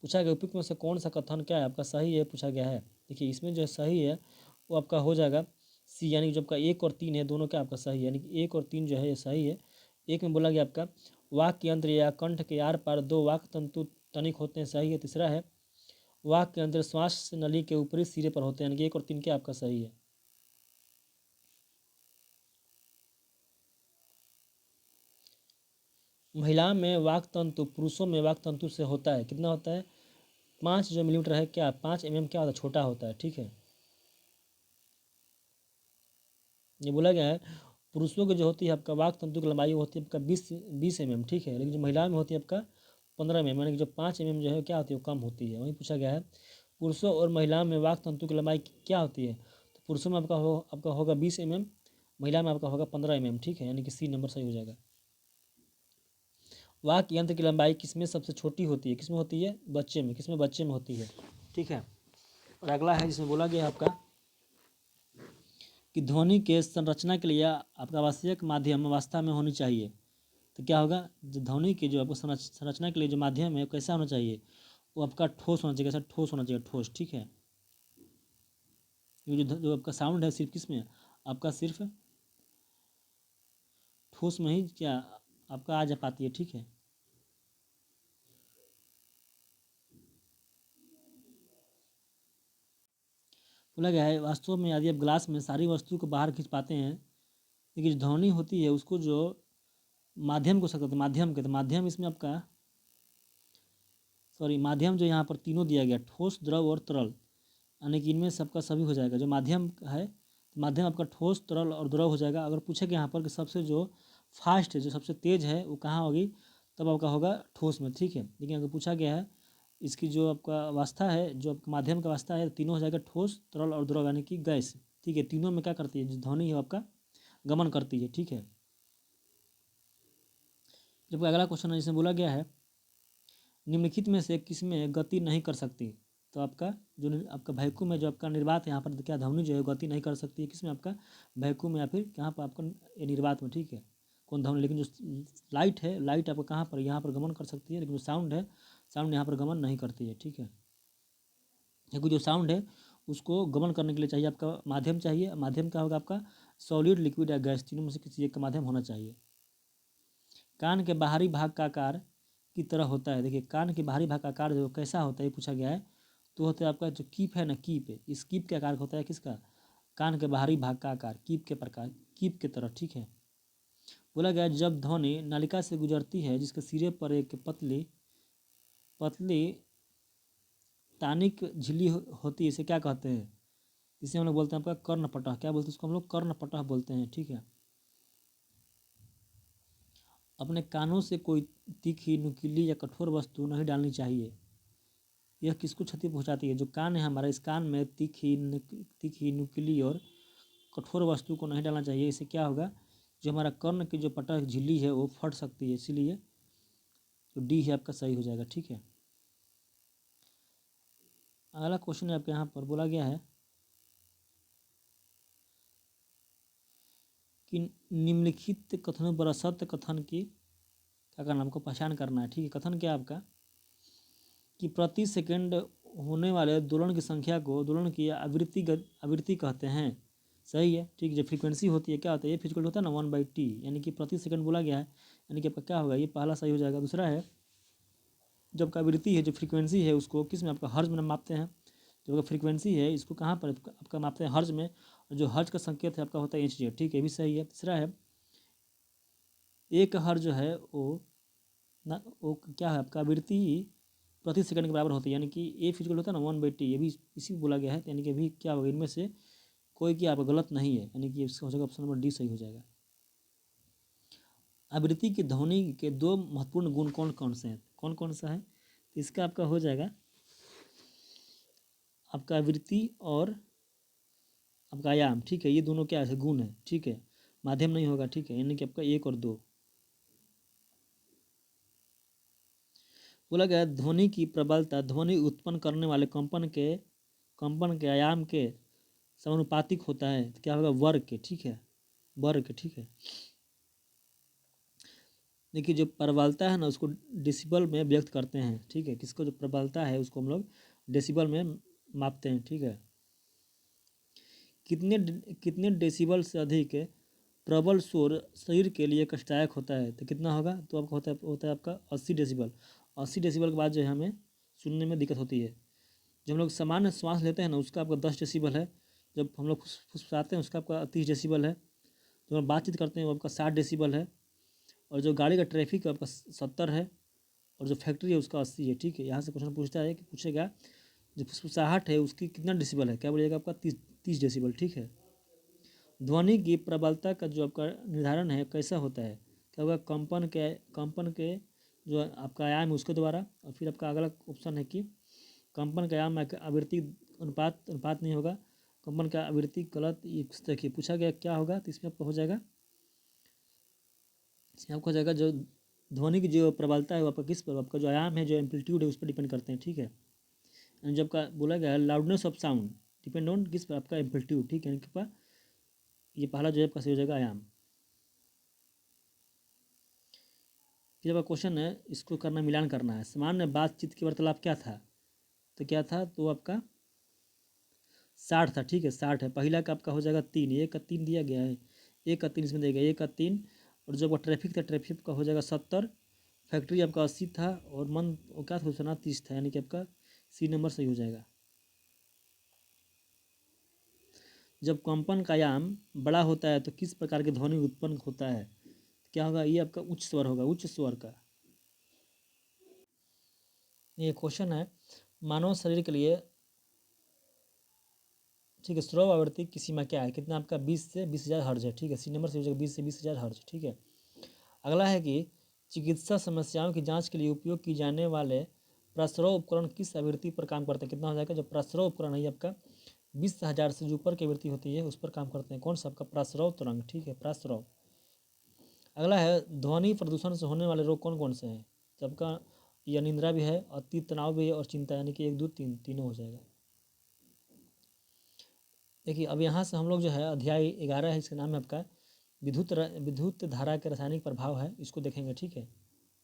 पूछा गया उपयुक्त में से कौन सा कथन क्या है आपका सही है? पूछा गया है। देखिए इसमें जो सही है वो आपका हो जाएगा सी, यानी कि जो आपका 1 और 3 है दोनों क्या आपका सही है, यानी कि 1 और 3 जो है ये सही है। एक में बोला गया आपका वाक्य यंत्र या कंठ के आर पार 2 वाक तंतु तनिक होते हैं, सही है। तीसरा है वाक्य यंत्र श्वास नली के ऊपरी सिरे पर होते हैं, यानी कि 1 और 3 क्या आपका सही है। महिला में वाक तंतु पुरुषों में वाक तंतु से होता है। कितना होता है? 5 जो मिलीमीटर है, क्या 5 mm क्या होता है? छोटा होता है। ठीक है, ये बोला गया है पुरुषों की जो होती है आपका वाक तंतु की लंबाई होती है आपका 20 mm। ठीक है, लेकिन जो महिलाओं में होती है आपका 15 mm, यानी कि जो 5 mm जो है क्या होती है वो कम होती है। वहीं पूछा गया है पुरुषों और महिलाओं में वाक तंतु की लंबाई क्या होती है? तो पुरुषों में आपका होगा 20 mm, महिला में आपका होगा 15 mm। ठीक है, यानी कि सी नंबर सही हो जाएगा। वाक यंत्र की लंबाई किसमें सबसे छोटी होती है? किसमें होती है? बच्चे में। किसमें? बच्चे में होती है। ठीक है, और अगला है जिसमें बोला गया आपका कि ध्वनि के संरचना के लिए आपका आवश्यक माध्यम अवस्था में होनी चाहिए। तो क्या होगा? जो ध्वनि की जो आपको संरचना के लिए जो माध्यम है वो कैसा होना चाहिए? वो आपका ठोस होना चाहिए। कैसा? ठोस होना चाहिए, ठोस। ठीक है, ये जो आपका साउंड है सिर्फ किस में आपका सिर्फ ठोस में ही क्या आपका आ जा पाती है। ठीक है, बोला गया है वास्तव में यदि आप ग्लास में सारी वस्तु को बाहर खींच पाते हैं, लेकिन जो ध्वनि होती है उसको जो माध्यम को सकते माध्यम के, तो माध्यम इसमें आपका माध्यम जो यहाँ पर तीनों दिया गया ठोस द्रव और तरल, यानी कि इनमें सबका सभी हो जाएगा। जो माध्यम है तो माध्यम आपका ठोस तरल और द्रव हो जाएगा। अगर पूछे कि यहाँ पर कि सबसे जो फास्ट है, जो सबसे तेज है वो कहाँ होगी, तब आपका होगा ठोस में। ठीक है, लेकिन अगर पूछा गया है इसकी जो आपका अवस्था है, जो आपका माध्यम का अवस्था है, तीनों हो जाएगा ठोस तरल और द्रव, यानी कि गैस। ठीक है, तीनों में क्या करती है? जो ध्वनि है आपका गमन करती है। ठीक है, जब अगला क्वेश्चन है जिसमें बोला गया है निम्नलिखित में से किसमें गति नहीं कर सकती, तो आपका जो आपका वैक्यूम है, जो आपका निर्वात है, यहाँ पर क्या ध्वनि जो है गति नहीं कर सकती है, किसमें आपका वैक्यूम या फिर कहाँ पर आपका निर्वात में, ठीक है, कौन ध्वनि। लेकिन जो लाइट है, लाइट आपका कहाँ पर, यहाँ पर गमन कर सकती है, लेकिन जो साउंड है, साउंड यहाँ पर गमन नहीं करती है, ठीक है। क्योंकि जो साउंड है उसको गमन करने के लिए चाहिए आपका माध्यम चाहिए। माध्यम क्या होगा आपका, सॉलिड, लिक्विड या गैस, तीनों में से किसी एक का माध्यम होना चाहिए। कान के बाहरी भाग का आकार की तरह होता है। देखिए कान के बाहरी भाग का आकार जो कैसा होता है ये पूछा गया है, तो होता है आपका जो कीप है ना, कीप है, इस कीप के आकार का होता है किसका, कान के बाहरी भाग का आकार कीप के प्रकार, कीप के तरह, ठीक है। बोला गया जब ध्वनि नालिका से गुजरती है जिसके सिरे पर एक पतली पतली तानिक झिल्ली होती है, इसे क्या कहते हैं, इसे हम लोग बोलते हैं आपका कर्णपटह। क्या बोलते हैं इसको हम लोग, कर्णपटह बोलते हैं, ठीक है। अपने कानों से कोई तीखी, नुकीली या कठोर वस्तु नहीं डालनी चाहिए। यह किसको क्षति पहुंचाती है, जो कान है हमारा, इस कान में तीखी, नुकीली और कठोर वस्तु को नहीं डालना चाहिए। इससे क्या होगा, जो हमारा कर्ण की जो पटह झिल्ली है वो फट सकती है, इसीलिए जो डी है आपका सही हो जाएगा, ठीक है। अगला क्वेश्चन है आपके यहाँ पर बोला गया है कि निम्नलिखित कथनों पर असत्य कथन की क्या करना, हमको पहचान करना है, ठीक है। कथन क्या है आपका कि प्रति सेकंड होने वाले दोलन की संख्या को दोलन की आवृत्ति कहते हैं, सही है, ठीक है। जो फ्रीक्वेंसी होती है क्या होता है, ये फिजिकल होता है ना 1/t, यानी कि प्रति सेकंड बोला गया है, यानी कि आपका क्या होगा, ये पहला सही हो जाएगा। दूसरा है जब आपका आवृत्ति है, जो फ्रीक्वेंसी है उसको किस में, आपका हर्ज में मापते हैं। जो आपका फ्रीक्वेंसी है इसको कहाँ पर आपका मापते हैं, हर्ज में, और जो हर्ज का संकेत है आपका होता है hz, ठीक है, ये भी सही है। तीसरा है एक हर्ज जो है वो क्या है आपका आवृत्ति प्रति सेकंड के बराबर होती है, यानी कि ए फिजिकल होता है ना 1/t, ये भी इसी को बोला गया है, यानी कि अभी क्या होगा, इनमें से कोई क्या आपका गलत नहीं है, यानी कि इसका हो जाएगा ऑप्शन नंबर डी सही हो जाएगा। आवृत्ति की ध्वनि के दो महत्वपूर्ण गुण कौन कौन से हैं, कौन कौन सा है, तो इसका आपका हो जाएगा आपका आवृत्ति और आपका आयाम, ठीक है, ये दोनों क्या है गुण है, ठीक है, माध्यम नहीं होगा, ठीक है, यानी कि आपका 1 और 2। बोला गया ध्वनि की प्रबलता ध्वनि उत्पन्न करने वाले कंपन के आयाम के समानुपातिक होता है, तो क्या होगा वर्ग के, ठीक है, वर्ग के, ठीक है। देखिए जो प्रबलता है ना उसको डेसिबल में व्यक्त करते हैं, ठीक है, किसको जो प्रबलता है उसको हम लोग डेसिबल में मापते हैं, ठीक है। कितने डेसिबल से अधिक प्रबल शोर शरीर के लिए कष्टदायक होता है, तो कितना होगा, तो आपका होता है आपका 80 डेसिबल। 80 डेसिबल के बाद जो है हमें सुनने में दिक्कत होती है। जब हम लोग सामान्य श्वास लेते हैं ना उसका आपका 10 डेसिबल है। जब हम लोग फुसफुसाते हैं उसका आपका 30 डेसिबल है। जब हम बातचीत करते हैं वो आपका 60 डेसिबल है। और जो गाड़ी का ट्रैफिक है आपका 70 है। और जो फैक्ट्री है उसका 80 है, ठीक है। यहाँ से क्वेश्चन पूछेगा जो फुसफुसाहट है उसकी कितना डेसिबल है, क्या बोलिएगा आपका 30 डेसिबल, ठीक है। ध्वनि की प्रबलता का जो आपका निर्धारण है कैसा होता है, क्या होगा कंपन के जो आपका आयाम है उसके द्वारा। और फिर आपका अगला ऑप्शन है कि कंपन का आयाम आवृत्ति अनुपात नहीं होगा, कंपन का आवृत्ति गलत। ये देखिए पूछा गया क्या होगा, तो इसमें आपका हो जाएगा, इसमें आपका हो जाएगा जो ध्वनि की जो प्रबलता है वो आपका किस पर, आपका जो आयाम है जो एम्पलीट्यूड है उस पर डिपेंड करते हैं, ठीक है। जब का बोला गया loudness of sound depend on किस पर, आपका एम्पलीट्यूड, ठीक है, इनके पास ये पहला जो है आपका सही हो जाएगा आयाम। फिर आपका क्वेश्चन है इसको करना मिलान करना है। सामान्य बातचीत की वार्तालाप क्या था, तो क्या था, तो आपका 60 था, ठीक है, 60 है। पहला का आपका हो जाएगा 3, 1 का 3 दिया गया है, 1 का 3 इसमें देगा, 1 का 3। और जब ट्रैफिक था ट्रैफिक का हो जाएगा 70, फैक्ट्री आपका 80 था, और मन वो क्या था सुना 30 था, यानी कि आपका सी नंबर सही हो जाएगा। जब कंपन का आयाम बड़ा होता है तो किस प्रकार की ध्वनि उत्पन्न होता है, क्या होगा, ये आपका उच्च स्वर होगा, उच्च स्वर का। ये क्वेश्चन है मानव शरीर के लिए, ठीक है, स्लो आवृत्ति की सीमा क्या है, कितना आपका 20 से 20,000 हर्ज है, ठीक है, सी नंबर से हो जाएगा 20 से 20,000 हर्ज, ठीक है। अगला है कि चिकित्सा समस्याओं की जांच के लिए उपयोग की जाने वाले प्रसरव उपकरण किस आवृत्ति पर काम करते हैं, कितना हो जाएगा, जो प्रसरव उपकरण है आपका 20,000 से जो ऊपर की आवृत्ति होती है उस पर काम करते हैं। कौन सा आपका प्रसरव तरंग, ठीक है, प्रसरव। अगला है ध्वनि प्रदूषण से होने वाले रोग कौन कौन से हैं। सबका ये अनिद्रा भी है, अति तनाव भी है और चिंता, यानी कि 1 2 3 तीनों हो जाएगा। देखिए अब यहाँ से हम लोग जो है अध्याय 11 है, इसका नाम है आपका विद्युत धारा के रासायनिक प्रभाव है, इसको देखेंगे। ठीक है।